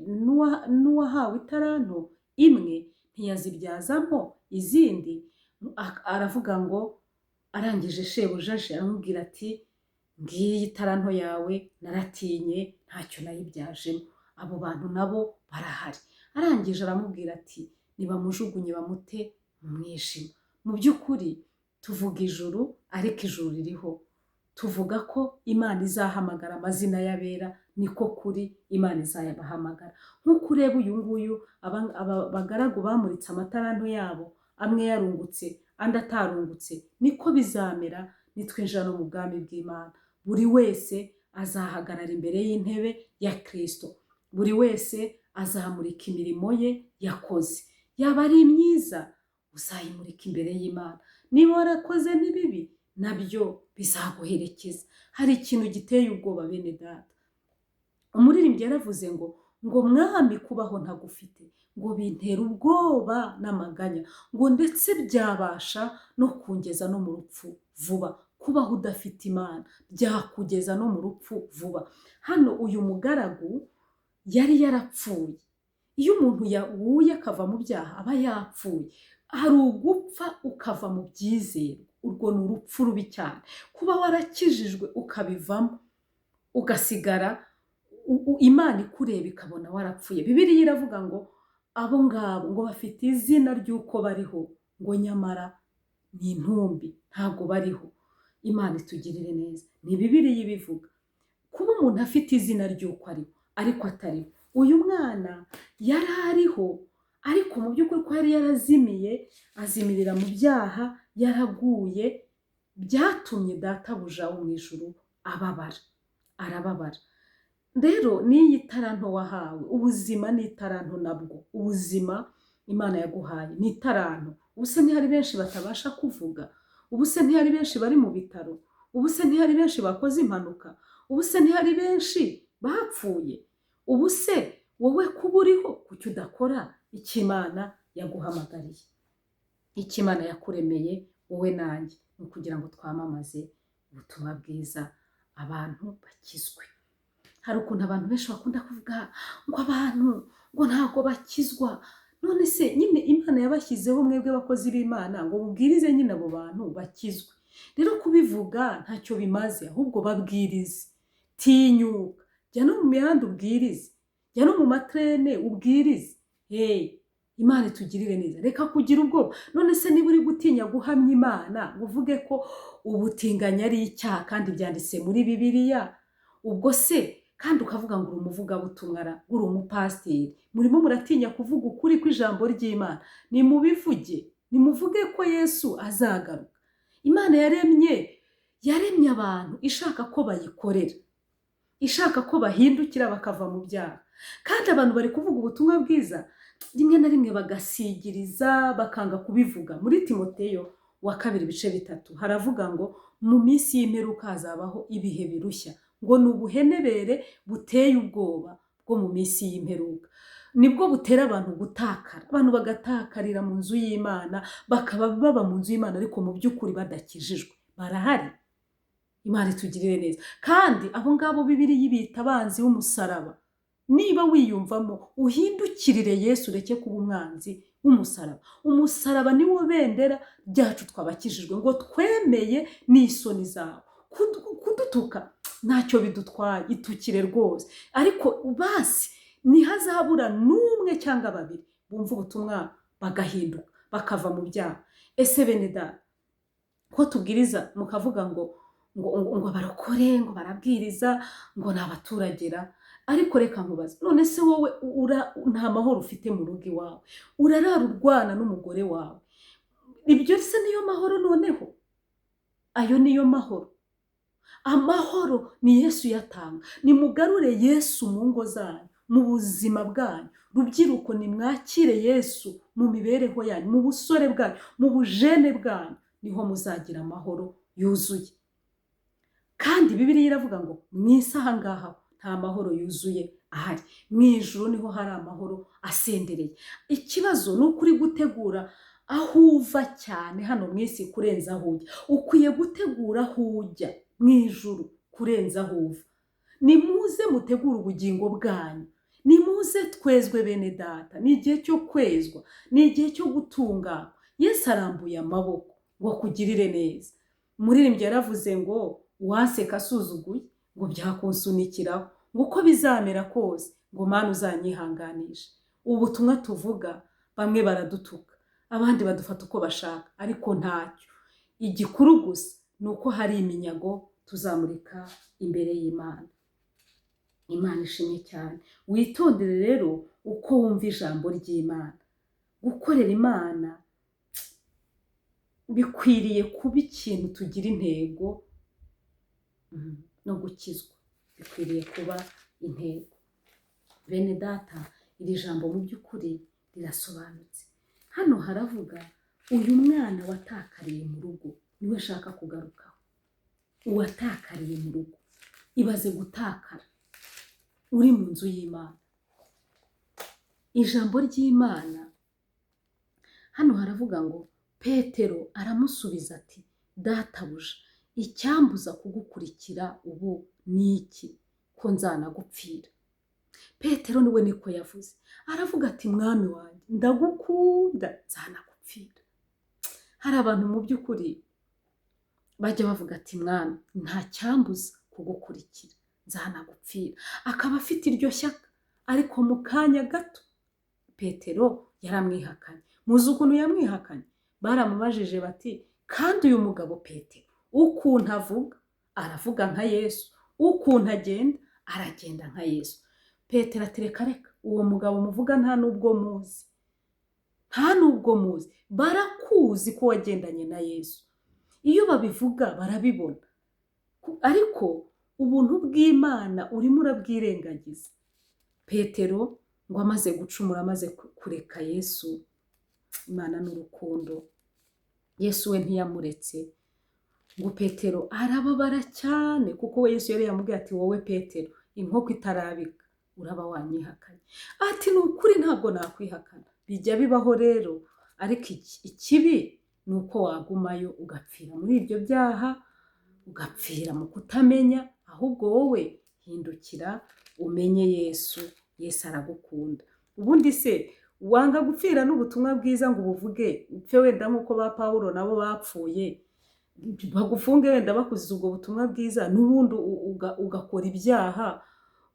n'uwahawe italanto 1 ntiyazibyazamo izindi, aravuga ngo arangije shebuja aje aramubwira ati ngiyi italanto yawe, naratinye ntacyo nayibyajemo. Abo bantu nabo barahari. arangije aramubwira ati nibamujugunye bamute mu mwijima. Mu by'ukuri tuvuga ijuru ariko ijuru ririho, tuvuga ko Imana izahamagara amazina y'abera, niko kuri Imana izayabahamagara. Nk'uko ureba uyu nguyu abagaragu bamuritse amataranto yabo, amwe yarungutse andi atarungutse, niko bizamera nitwinjira no mu bwami bw'Imana. Buri wese azahagarara imbere y'intebe ya Kristo, buri wese azamurika imirimo ye yakoze, yaba ari myiza uzayimurika imbere y'Imana, niba warakoze n'ibibi nabyo bizaguherekeza. Hari ikintu giteye ubwoba bene data, umuririmbyi yaravuze ngo mwami kubaho ntagufite, ngo bintera ubwoba n'amaganya, ngo ndetse byabasha no kungeza no mu rupfu vuba. Kubaho udafite Imana byakugeza no mu rupfu vuba. Hano uyu mugaragu yari yarapfuye. Iyo umuntu yaguye akava mu byaha aba yapfuye. Hari ugupfa ukava mu byizero, urwo ni urupfu rubi cyane. Kuba warakijijwe ukabivamo ugasigara Imana ikureba ikabona warapfuye. Bibiliya iravuga ngo abo ngabo ngo bafite izina ry'uko bariho, ngo nyamara ni intumbi, ntabwo bariho. Imana itugirire neza. Ni Bibiliya ibivuga. Kuba umuntu afite izina ry'uko ariho ariko atariho. Uyu mwana yari ariho, ariko mu by'ukuri ko yari yarazimiye, azimirira mu byaha, yaraguye, byatumye databuja wo mu ijuru arababara. Rero n'iyi taranto wahawe, ubuzima ni taranto nabwo. Ubuzima Imana yaguhaye ni taranto. Ubuse ntihari benshi batabasha kuvuga, ubuse ntihari benshi bari mu bitaro, ubuse ntihari benshi bakoze impanuka, ubuse ntihari benshi bapfuye. Ubuse wowe kuba uriho kuki udakora icyo Imana yaguhamagariye, icyo Imana yakuremeye wowe nanjye, ni ukugira ngo twamamaze ubutumwa bwiza, abantu bakizwe. Hari ukuntu abantu benshi bakunda kuvuga ngo abantu ngo ntabwo bakizwa. None se nyine Imana yabashyizeho mwebwe abakozi b'Imana ngo mubwirize nyine abo bantu bakizwe. Rero kubivuga ntacyo bimaze, ahubwo babwirize. Tinyuka, jya no mu mihanda ubwirize, jya no mu matrene ubwirize. Imana itugirire neza, reka kugira ubwoba. None se niba uri gutinya guhamya Imana ngo uvuge ko ubutinganyi ari icyaha kandi byanditse muri Bibiliya, ubwo se kandi ukavuga ngo uri umuvugabutumwa, uri umupasiteri, murimo muratinya kuvuga ukuri kw'ijambo ry'Imana, nimuvuge ko Yesu azagaruka. Imana yaremye abantu ishaka ko bayikorera, ishaka ko bahindukira bakava mu byaha. Kandi abantu bari kuvuga ubutumwa bwiza, rimwe na rimwe bagasigiriza, bakanga kubivuga. Muri Timoteyo wa 2:3 haravuga ngo mu minsi y'imperuka hazabaho ibihe birushya, ngo ni ubuhenebere buteye ubwoba bwo mu minsi y'imperuka. Nibwo butera abantu gutakara, abantu bagatakarira mu nzu y'Imana, bakaba baba mu nzu y'Imana ariko mu by'ukuri badakijijwe. Barahari. Imana itugirire neza. Kandi abo ngabo Bibiliya ibita abanzi b'umusaraba. Niba wiyumvamo, uhindukirire Yesu, ureke kuba umwanzi w'umusaraba. Umusaraba niwo bendera ryacu twabakijijwe, ngo twemeye n'isoni zawo. Kudutuka ntacyo bidutwaye, itukire rwose. Ariko basi ntihazabura n'umwe cyangwa babiri bumva ubutumwa bagahinduka, bakava mu byaha. Ese bene data, ko tubwiriza mukavuga ngo barokore, ngo barabwiriza, ngo ni abaturagera. Ariko reka nkubaze, none se wowe nta mahoro ufite mu rugo iwawe? Urarara urwana n'umugore wawe, ibyo se niyo mahoro? Noneho ayo niyo mahoro? Amahoro ni Yesu yatanga. Nimugarure Yesu mu ngo zanyu, mu buzima bwanyu. Rubyiruko, nimwakire Yesu mu mibereho yanyu, mu busore bwanyu, mu bujene bwanyu, niho muzagira amahoro yuzuye. Kandi Bibiliya iravuga ngo mu isi aha ngaha nta mahoro yuzuye ahari, mu ijuru niho hari amahoro asendereye. Ikibazo ni ukuri gutegura aho uva cyane hano mu isi kurenza aho ujya. Ukwiye gutegura aho ujya mu ijuru kurenza aho uva. Nimuze mutegure ubugingo bwanyu, nimuze twezwe bene data. Ni igihe cyo kwezwa, ni igihe cyo gutungana. Yesu arambuye amaboko ngo akugirire neza. Umuririmbyi yaravuze ngo uwanseka asuzuguye ngo byakunsunikiraho, ngo uko bizamera kose ngo Mana uzanyihanganisha. ubutumwa tuvuga bamwe baradutuka, abandi badufata uko bashaka, ariko ntacyo. Igikuru gusa ni uko hari iminyago tuzamurika imbere y'Imana. Imana ishimwe cyane. Witondere rero uko wumva ijambo ry'Imana. Gukorera Imana bikwiriye kuba ikintu tugira intego, no gukizwa bikwiriye kuba intego. Bene data, iri jambo mu by'ukuri rirasobanutse. Hano haravuga uyu mwana watakariye mu rugo niwe ashaka kugarukaho. Uwatakariye mu rugo, ibaze gutakara uri mu nzu y'Imana. Ijambo ry'Imana hano haravuga ngo Petero aramusubiza ati, databuja, icyambuza kugukurikira ubu ni iki, ko nzanagupfira? Petero niwe niko yavuze, aravuga ati, mwami wanjye ndagukunda, nzanagupfira. Hari abantu mu by'ukuri bajya bavuga ati, mwami nta cyambuza kugukurikira, nzanagupfira, akaba afite iryo shyaka, ariko mu kanya gato Petero yaramwihakanye. Muzi ukuntu yamwihakanye? Baramubajije bati, kandi uyu mugabo Petero ukuntu avuga, aravuga nka Yesu, ukuntu agenda, aragenda nka Yesu. Petero ati, reka reka, uwo mugabo muvuga nta n'ubwo muzi, nta n'ubwo muzi, barakuzi ko wagendanye na Yesu. Iyo babivuga barabibona, ariko ubuntu bw'Imana urimo urabwirengagiza. Petero ngo amaze gucumura, amaze kureka Yesu, Imana n'urukundo, Yesu we ntiyamuretse, ngo Petero arababara cyane, kuko we Yesu yari yamubwiye ati, wowe Petero, inkoko itarabika uraba wanyihakanye. Ati, ni ukuri ntabwo nakwihakana. Bijya bibaho rero, ariko ikibi ni uko wagumayo ugapfira muri ibyo byaha, ugapfira mu kutamenya. Ahubwo wowe hindukira umenye Yesu. Yesu aragukunda. Ubundi se wanga gupfira n'ubutumwa bwiza ngo ubuvuge upfe wenda nk'uko ba Pawulo nabo bapfuye, bagufunge wenda bakuziza ubwo butumwa bwiza, n'ubundi ugakora ibyaha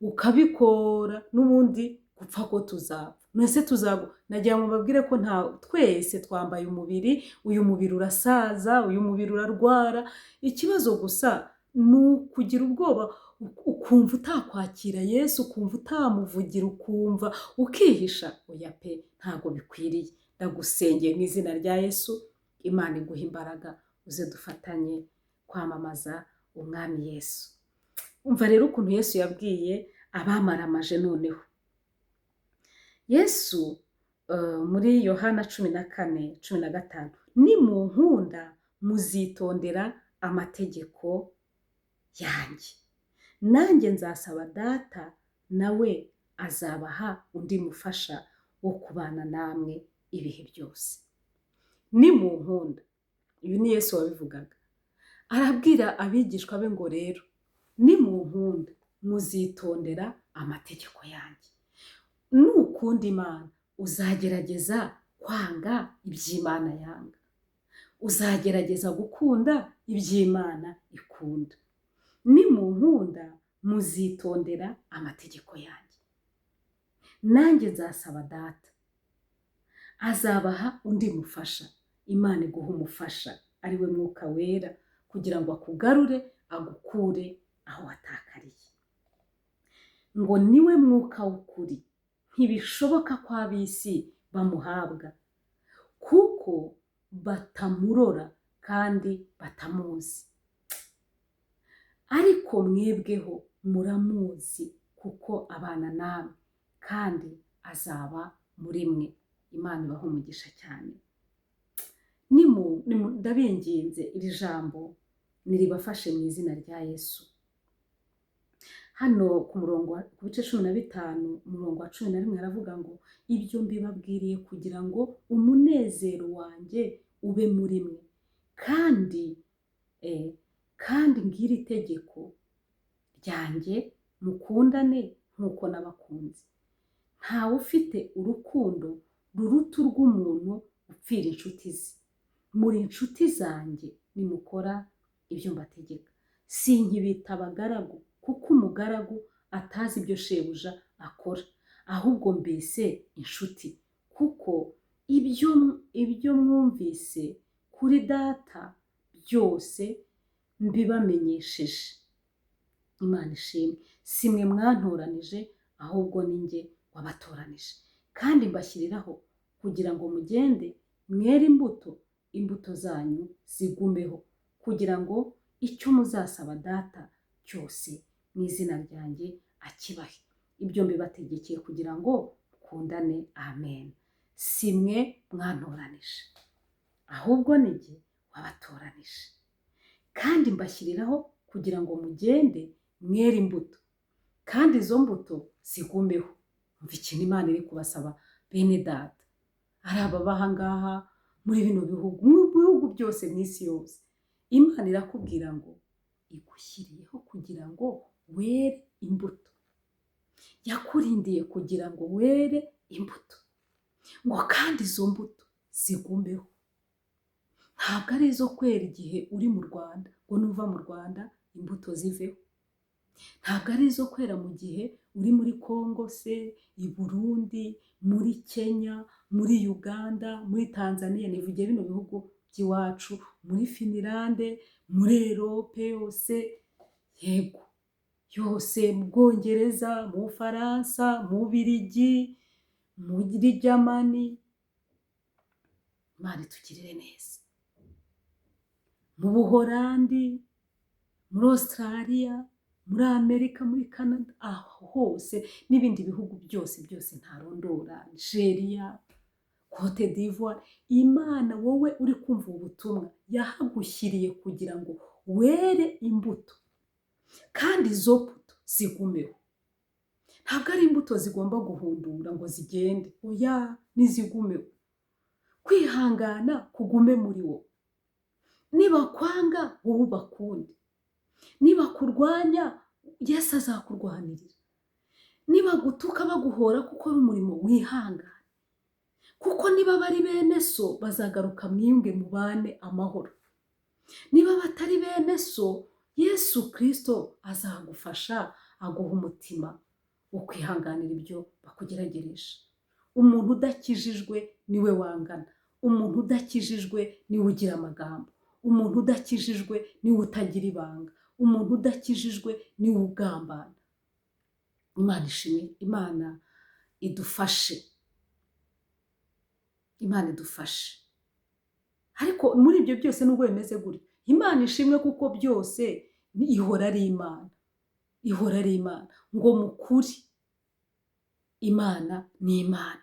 ukabikora, n'ubundi gupfa ko tuzapfa. Mwese nagira ngo mbabwire ko twese twambaye umubiri, uyu mubiri urasaza, uyu mubiri urarwara. Ikibazo gusa ni ukugira ubwoba, ukumva utakwakira Yesu, ukumva utamuvugira, ukumva ukihisha. Oya pe, ntabwo bikwiriye. Ndagusengeye mu izina rya Yesu, Imana iguha imbaraga, uze dufatanye kwamamaza umwami Yesu. Umva rero ukuntu Yesu yabwiye abamaramaje noneho. Yesu muri Yohana 14:15, nimunkunda muzitondera amategeko yanjye, nanjye nzasaba Data, nawe azabaha undi mufasha wo kubana namwe ibihe byose. Nimunkunda, uyu ni Yesu wabivugaga. Arabwira abigishwa be ngo rero, nimunkunda muzitondera amategeko yanjye. Nukunda Imana, uzagerageza kwanga iby'Imana yanga, uzagerageza gukunda iby'Imana ikunda. Nimunkunda muzitondera amategeko yanjye, nanjye nzasaba Data, azabaha undi mufasha. Imana iguha umufasha, ari we Mwuka Wera, kugira ngo akugarure, agukure aho watakariye. Ngo niwe mwuka w'ukuri, ntibishoboka ko ab'isi bamuhabwa, kuko batamurora kandi batamuzi. Ariko mwebweho muramuzi, kuko abana namwe kandi azaba muri mwe. Imana ibaha umugisha cyane. Ndabinginze iri jambo niribafashe mu izina rya Yesu. Hano ku bice 15, umurongo wa 11 haravuga ngo, ibyo mbibabwiriye kugira ngo umunezero wanjye ube muri mwe, kandi ngiri itegeko ryanjye, mukundane nk'uko nabakunze. Ntawe ufite urukundo ruruta urw'umuntu upfira inshuti ze. Muri inshuti zanjye nimukora ibyo mbategeka. Sinkibita abagaragu, kuko umugaragu atazi ibyo shebuja akora. ahubwo mbese inshuti, kuko ibyo mwumvise kuri data byose mbibamenyesheje. Imana ishimwe. Si mwe mwantoranije, ahubwo ni njye wabatoranije, kandi mbashyiriraho kugira ngo mugende mwere imbuto zanyu zigumeho, kugira ngo icyo muzasaba data cyose mu izina ryanjye akibahe. Ibyo mbibategekeye kugira ngo mukundane. Amen. Si mwe mwantoranije, ahubwo ni njye wabatoranije, kandi mbashyiriraho kugira ngo mugende mwere imbuto, kandi izo mbuto zigumeho. Umva ikintu Imana iri kubasaba bene data, ari ababa aha ngaha muri bino bihugu, mu bihugu byose mu isi yose. Imana irakubwira ngo igushyiriyeho kugira ngo were imbuto, yakurindiye kugira ngo were imbuto, ngo kandi izo mbuto zigumeho. Ntabwo ari izo kwera igihe uri mu Rwanda, ngo nuva mu Rwanda imbuto ziveho. Ntabwo ari izo kwera mu gihe uri muri Kongo se, i Burundi, muri Kenya, muri Uganda, muri Tanzania, nivuge bino bihugu by'iwacu, muri Finlande, muri Europe yose, yego yose, mu Bwongereza, mu Bufaransa, mu Bubiligi, muri Germany. Imana itugirire neza. Mu Buholandi, muri Australia, muri Amerika, muri Canada, aho hose n'ibindi bihugu byose ntarondora, Nigeria, Cote d'Ivoire. Imana wowe uri kumva ubutumwa yahagushyiriye kugira ngo were imbuto, kandi izo mbuto zigumeho. Ntabwo ari imbuto zigomba guhundura ngo zigende, oya, nizigumeho. Kwihangana kugume muri wowe. Nibakwanga wowe ubakunde, nibakurwanya Yesu azakurwanirira, nibagutuka baguhora kuko ari umurimo, wihangane, kuko niba bari bene so bazagaruka mwiyunge mubane amahoro. Niba batari bene so, Yesu Kristo azagufasha, aguha umutima wo kwihanganira ibyo bakugeragereje. Umuntu udakijijwe niwe wangana, umuntu udakijijwe niwe ugira amagambo, umuntu udakijijwe niwe utagira ibanga, umuntu udakijijwe niwe ugambana. Imana ishimwe. Imana idufashe, Imana idufashe. Ariko muri ibyo byose nubwo bimeze gutyo, Imana ishimwe kuko byose ihora ari Imana, ihora ari Imana. Ngo mukuri Imana ni Imana,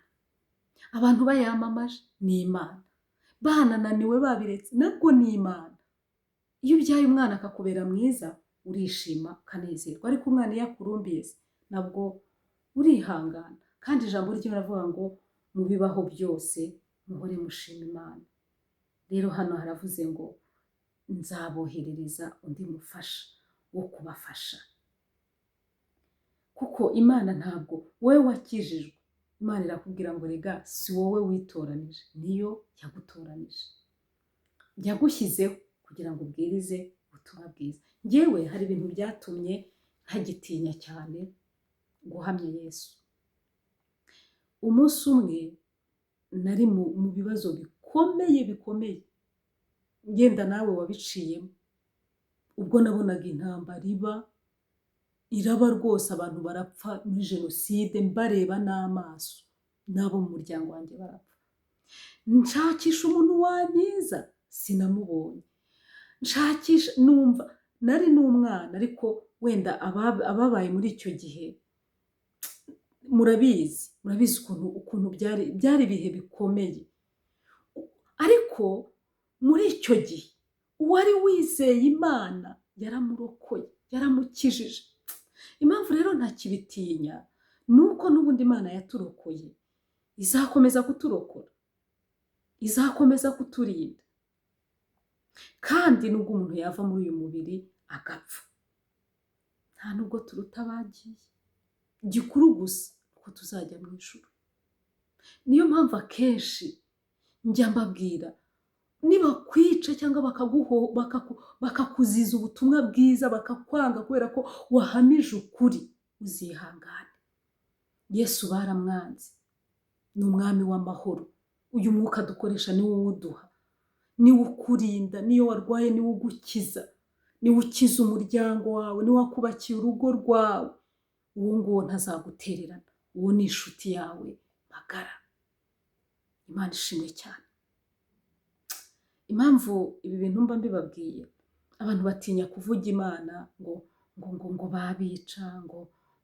abantu bayamamaje ni Imana, banananiwe babiretse nabwo ni Imana. Iyo ubyaye umwana akakubera mwiza urishima ukanezerwa, ariko umwana iyo akurumbiye nabwo urihangana. Kandi ijambo ry'Imana ravuga ngo mu bibaho byose muhore mushima Imana. Rero hano haravuze ngo nzaboherereza undi mufasha wo kubafasha, kuko Imana ntabwo wowe wakijijwe. Imana irakubwira ngo rega si wowe witoranije, niyo yagutoranije, yagushyizeho kugira ngo ubwirize ubutumwa bwiza. Njyewe hari ibintu byatumye ntagitinya cyane guhamya Yesu. Umunsi umwe nari mu bibazo bikomeye, ngenda nawe wabiciyemo, ubwo nabonaga intambara iraba rwose, abantu barapfa muri Jenoside, mbareba n'amaso, n'abo mu muryango wanjye barapfa. Nshakisha umuntu wankiza, sinamubonye. Nshakisha, numva nari n'umwana, ariko wenda ababaye muri icyo gihe murabizi ukuntu byari ibihe bikomeye. Ariko muri icyo gihe uwari wizeye Imana yaramurokoye, yaramukijije. Impamvu rero ntakibitinya nuko n'ubundi Imana yaturokoye, izakomeza kuturokora, izakomeza kuturinda. Kandi nubwo umuntu yava muri uyu mubiri agapfa, nta nubwo turuta abagiye, gikuru gusa ko tuzajya mu ijuru. Niyo mpamvu akenshi njya mbabwira, nibakwica cyangwa bakakuziza ubutumwa bwiza, bakakwanga kubera ko wahamije ukuri, uzihangane. Yesu baramwanze, ni umwami w'amahoro. Uyu mwuka dukoresha ni wowe uduha, niwe ukurinda, niyo warwaye niwe ugukiza, niwe ukiza umuryango wawe, niwe wakubakiye urugo rwawe. Uwo nguwo ntazagutererana, uwo ni inshuti yawe magara. Imana ishimwe cyane. Impamvu ibi bintu mba mbibabwiye, abantu batinya kuvuga Imana ngo babica,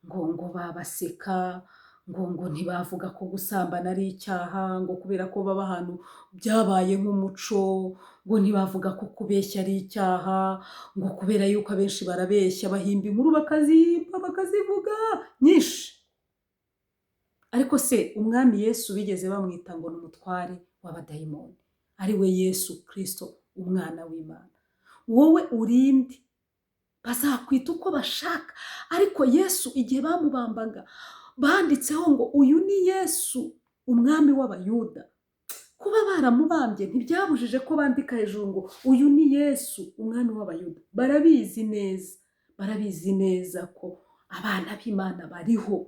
ngo babaseka, ngo ntibavuga ko gusambana ari icyaha, ngo kubera ko baba ahantu byabaye nk'umuco, ngo ntibavuga ko kubeshya ari icyaha, ngo kubera yuko abenshi barabeshya bahimba inkuru bakazivuga nyinshi. Ariko se umwami Yesu bigeze bamwita ngo ni umutware w'abadayimoni, ari we Yesu Kristo umwana w'Imana. Wowe urinde, bazakwita uko bashaka, ariko Yesu igihe bamubambaga banditseho ngo uyu ni Yesu umwami w'abayuda. Kuba baramubambye ntibyabujije ko bandika hejuru ngo uyu ni Yesu umwami w'abayuda. Barabizi neza ko abana b'Imana bariho,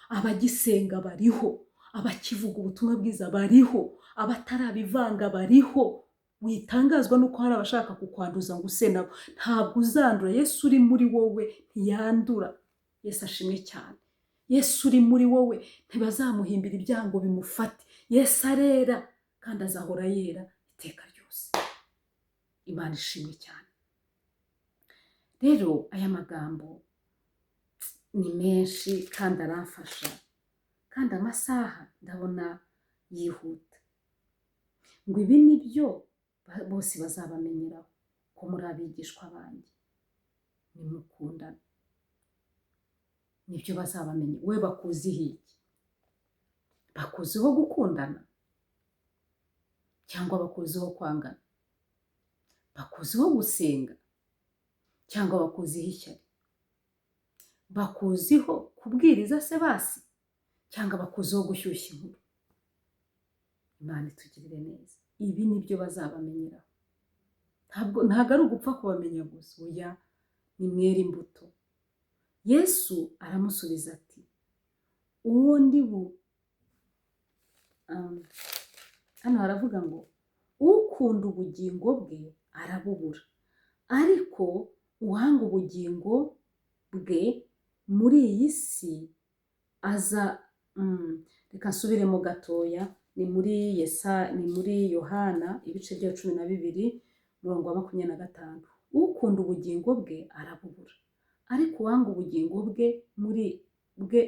abagisenga bariho, abakivuga ubutumwa bwiza bariho, abatarabivanga bariho. Witangazwa nuko hari abashaka kukwanduza ngo use nabo. Ntabwo uzandura. Yesu uri muri wowe ntiyandura. Yesu ashimwe cyane. Yesu uri muri wowe ntibazamuhimbira ibyaha ngo bimufate. Yesu arera kandi azahora yera iteka ryose. Imana ishimwe cyane. Rero aya magambo ni menshi kandi aramfasha, kandi amasaha ndabona yihuta. Ngo ibi ni byo bose bazabamenyeraho ko muri abigishwa banjye, nimukundana. Nibyo bazabamenya. We bakuziho iki? Bakuziho gukundana cyangwa bakuziho kwangana? Bakuziho gusenga cyangwa bakuziho ishyari? Bakuziho kubwiriza se basi cyangwa bakuziho gushyushya inkuru? Imana itugirire neza. Ibi nibyo bazabamenyeraho. Ntabwo ari ugupfa kubamenya gusa, oya, ni mwere imbuto. Yesu aramusubiza ati, uwo hano haravuga ngo ukunda ubugingo bwe arabubura, ariko uwanga ubugingo bwe muri iyi si reka nsubiremo gatoya. Ni muri Yohana ibice bya 12 umurongo wa 25. Ukunda ubugingo bwe arabubura, ariko uwanga ubugingo bwe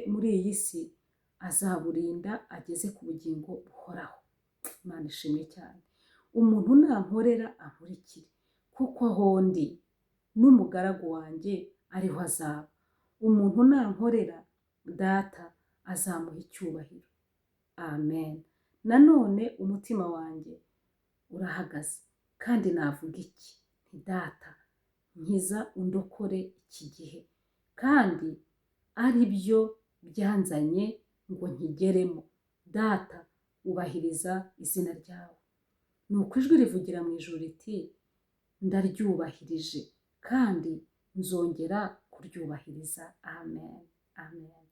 muri iyi si azaburinda ageze ku bugingo buhoraho. Imana ishimwe cyane. Umuntu nankorera ankurikire, kuko aho ndi n'umugaragu wanjye ariho azaba. Umuntu nankorera Data azamuha icyubahiro. Amen. Nanone umutima wanjye urahagaze, kandi navuga iki? Nti Data, nkiza undokore iki gihe, kandi ari byo byanzanye ngo nkigeremo. Data, ubahiriza izina ryawe. Nuko ijwi rivugira mu ijuru riti, ndaryubahirije kandi nzongera kuryubahiriza. Amen. Amen.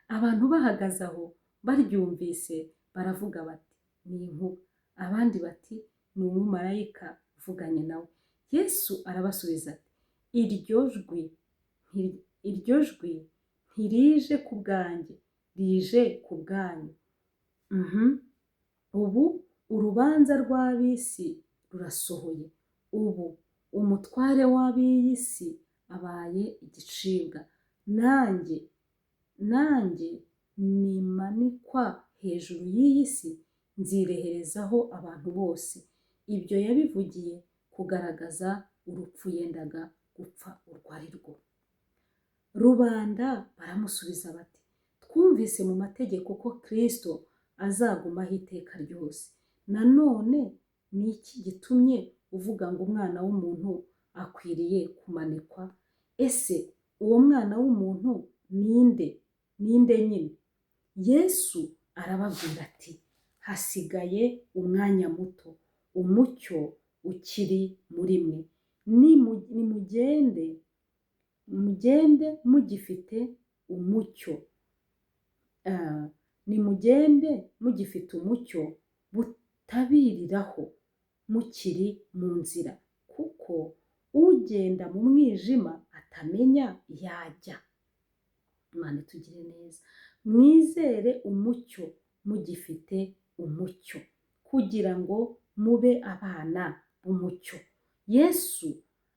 Abantu bahagaze aho baryumvise baravuga bati, ni inkuba. Abandi bati, ni umumarayika uvuganye nawe. Yesu arabasubiza ati, iryo jwi ntirije ku bwanjye, rije ku bwanyu. Ubu urubanza rw'ab'isi rurasohoye. Ubu umutware w'ab'iyi si abaye igicibwa. Nanjye nimanikwa hejuru y'iyi si, nzireherezaho abantu bose. Ibyo yabivugiye kugaragaza urupfu yendaga gupfa urwo ari rwo. Rubanda baramusubiza bati, twumvise mu mategeko ko Kristo azagumaho iteka ryose. Nanone ni iki gitumye uvuga ngo umwana w'umuntu akwiriye kumanikwa? Ese uwo mwana w'umuntu ninde nyine? Yesu arababwira ati, hasigaye umwanya muto, umucyo ukiri muri mwe. Mugende mugifite umucyo, nimugende mugifite umucyo butabiriraho mukiri mu nzira, kuko ugenda mu mwijima atamenya yajya. Imana itugire neza. Mwizere umucyo mugifite umucyo, kugira ngo mube abana b'umucyo. Yesu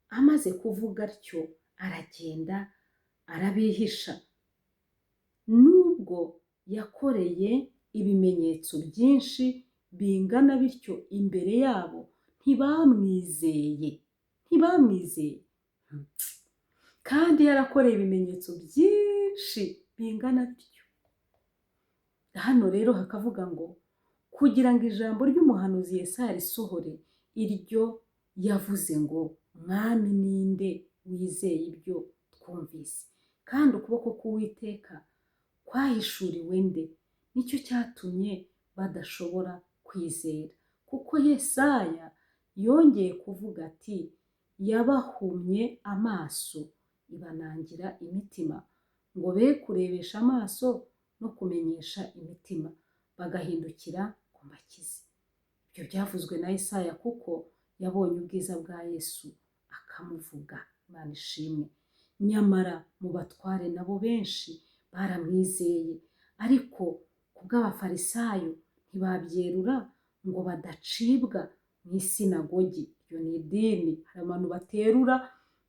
amaze kuvuga atyo aragenda arabihisha. Nubwo yakoreye ibimenyetso byinshi bingana bityo imbere yabo, ntibamwizeye. Kandi yarakoreye ibimenyetso byinshi bingana bityo. Hano rero hakavuga ngo kugira ngo ijambo ry'umuhanuzi Yesaya risohore, iryo yavuze ngo mwami ninde wizeye ibyo twumvise, kandi ukuboko k'Uwiteka kwahishuriwe nde? Nicyo cyatumye badashobora kwizera, kuko Yesaya yongeye kuvuga ati yabahumye amaso ibanangira imitima, ngo be kurebesha amaso no kumenyesha imitima, bagahindukira ku makizi. Ibyo byavuzwe na Yesaya kuko yabonye ubwiza bwa Yesu akamuvuga. Imana ishimwe. Nyamara mu batware nabo benshi baramwizeye, ariko ku bw'abafarisayo ntibabyerura ngo badacibwa mu isinagogi. Iryo ni idini. Hari abantu baterura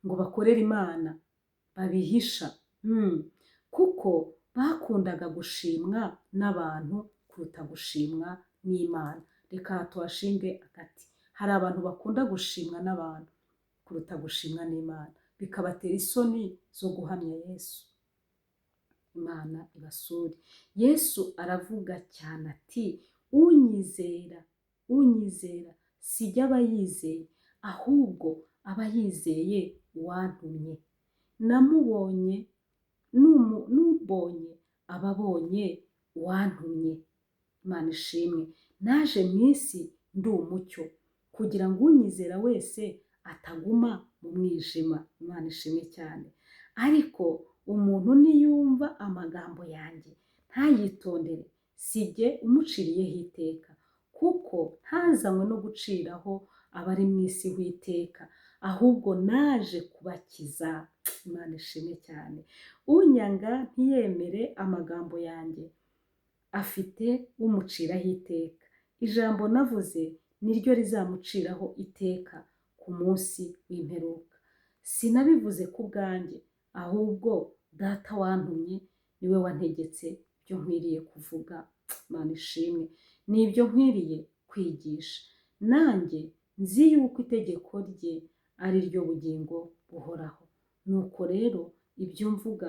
ngo bakorere Imana babihisha, kuko bakundaga gushimwa n'abantu kuruta gushimwa n'Imana. Reka tuhashinge agati. Hari abantu bakunda gushimwa n'abantu kuruta gushimwa n'Imana, bikabatera isoni zo guhamya Yesu. Imana ibasure. Yesu aravuga cyane ati unyizera sijya aba yizeye, ahubwo aba yizeye uwantumye. N'ubonye aba abonye uwantumye. Imana ishimwe. Naje mu isi ndi umucyo, kugira ngo unyizera wese ataguma mu mwijima. Imana ishimwe cyane. Ariko umuntu niyumva amagambo yanjye ntayitondere, sijye umuciriyeho iteka, kuko ntazanywe no guciraho abari mu isi w'iteka, ahubwo naje kubakiza. Imana ishimwe cyane. Unyanga ntiyemere amagambo yanjye afite umuciraho iteka. Ijambo navuze niryo rizamuciraho iteka ku munsi w'imperuka. Sinabivuze ku bwanjye, ahubwo Data wantumye niwe wantegetse ibyo nkwiriye kuvuga. Imana ishimwe. Nibyo nkwiriye kwigisha. Nanjye nzi yuko itegeko rye ari ryo bugingo buhoraho. Nuko rero ibyo mvuga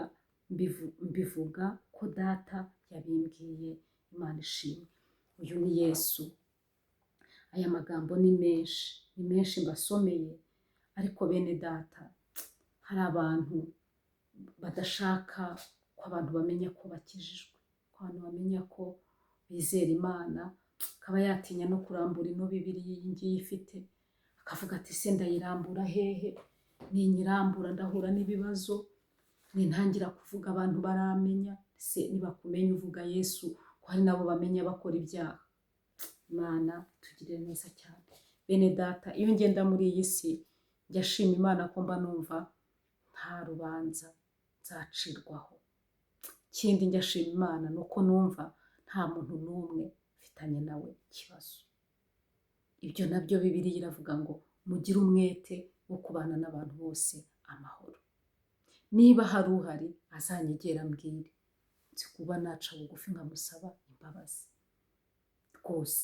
mbivuga ko Data yabimbwiye. Imana ishimwe. Uyu ni Yesu. Aya magambo ni menshi mbasomeye, ariko bene Data, hari abantu badashaka ko abantu bamenya ko bakijijwe, ko abantu bamenya ko bizera Imana. Akaba yatinya no kurambura ino Bibiliya iyi ngiyi ifite, akavuga ati se ndayirambura hehe? Ninyirambura ndahura n'ibibazo, nintangira kuvuga abantu baramenya. Se nibakumenya uvuga Yesu, ko hari nabo bamenya bakora ibyaha. Imana tugire neza cyane. Bene Data, iyo ngenda muri iyi si njya shima Imana ko mba numva nta rubanza nzacirwaho. Ikindi njya shima Imana nuko numva nta muntu n'umwe mfitanye nawe ikibazo. Ibyo nabyo Bibiliya iravuga ngo mugire umwete wo kubana n'abantu bose amahoro. Niba hari uhari azanyegera ambwire, nzi kuba naca bugufi nkamusaba imbabazi rwose.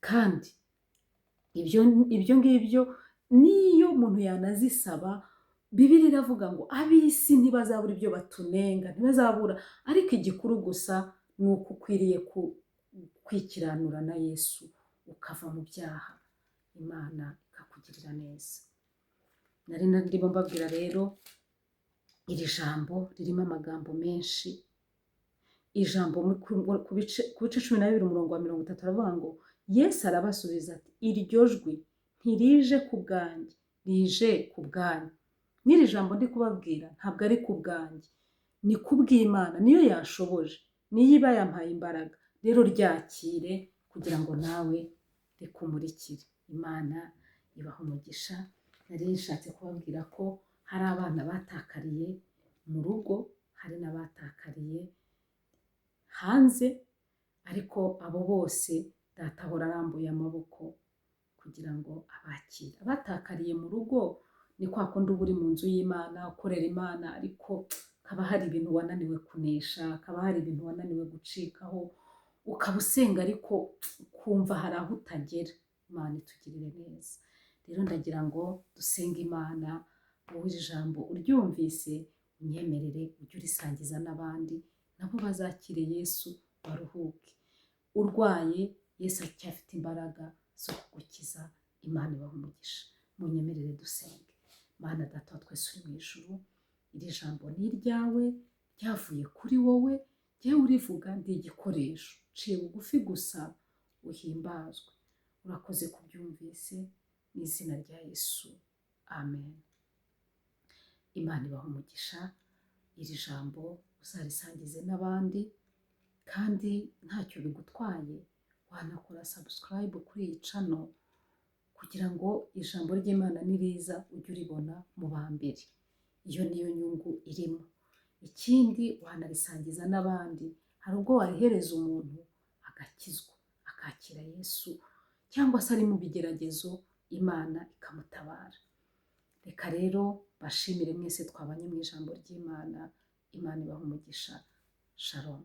Kandi ibyo ngibyo niyo umuntu yanazisaba, Bibiliya iravuga ngo ab'isi ntibazabura ibyo batunenga, ntibazabura, ariko igikuru gusa ni uko ukwiriye kwikiranura na Yesu ukava mu byaha, Imana ikakugirira neza. Nari ndimo mbabwira rero, iri jambo ririmo amagambo menshi. Ijambo ku bice 12 umurongo wa 30 aravuga ngo Yesu arabasubiza ati iryo jwi ntirije ku bwanjye, rije ku bwanyu. N'iri jambo ndi kubabwira ntabwo ari ku bwanjye, ni ku bw'Imana, niyo yashoboje niyo iba yampaye imbaraga. Rero ryakire kugira ngo nawe rikumurikire. Imana ibaha umugisha. Nari nshatse kubabwira ko hari abana batakariye mu rugo, hari n'abatakariye hanze, ariko abo bose Data ahora arambuye amaboko kugira ngo abakire. Abatakariye mu rugo ni kwa kundi uba uri mu nzu y'Imana ukorera Imana, ariko haba hari ibintu wananiwe kunesha, hakaba hari ibintu wananiwe gucikaho, ukaba usenga ariko ukumva hari aho utagera. Imana itugirire neza. Rero ndagira ngo dusenge Imana, wowe iri jambo uryumvise unyemerere ujye urisangiza n'abandi, nabo bazakire Yesu baruhuke. Urwaye, Yesu acyafite imbaraga zo kugukiza. Imana ibaha umugisha. Munyemerere dusenge. Mana Data wa twese uri mu ijuru, iri jambo ni iryawe, ryavuye kuri wowe, jyewe urivuga ndi igikoresho, nciye bugufi gusa uhimbazwe. Urakoze kubyumvise, mu izina rya Yesu, amen. Imana ibaha umugisha. Iri jambo uzarisangize n'abandi, kandi ntacyo bigutwaye, wanakora subscribe kuri iyi channel kugira ngo ijambo ry'Imana niriza ujye uribona mu ba mbere. Iyo niyo nyungu irimo. Ikindi wanarisangiza n'abandi. Hari ubwo warihereza umuntu agakizwa, akakira Yesu, cyangwa se ari mu bigeragezo, Imana ikamutabara. Reka rero bashimire mwese twabanye mu ijambo ry'Imana. Imana ibaha umugisha. Shalom.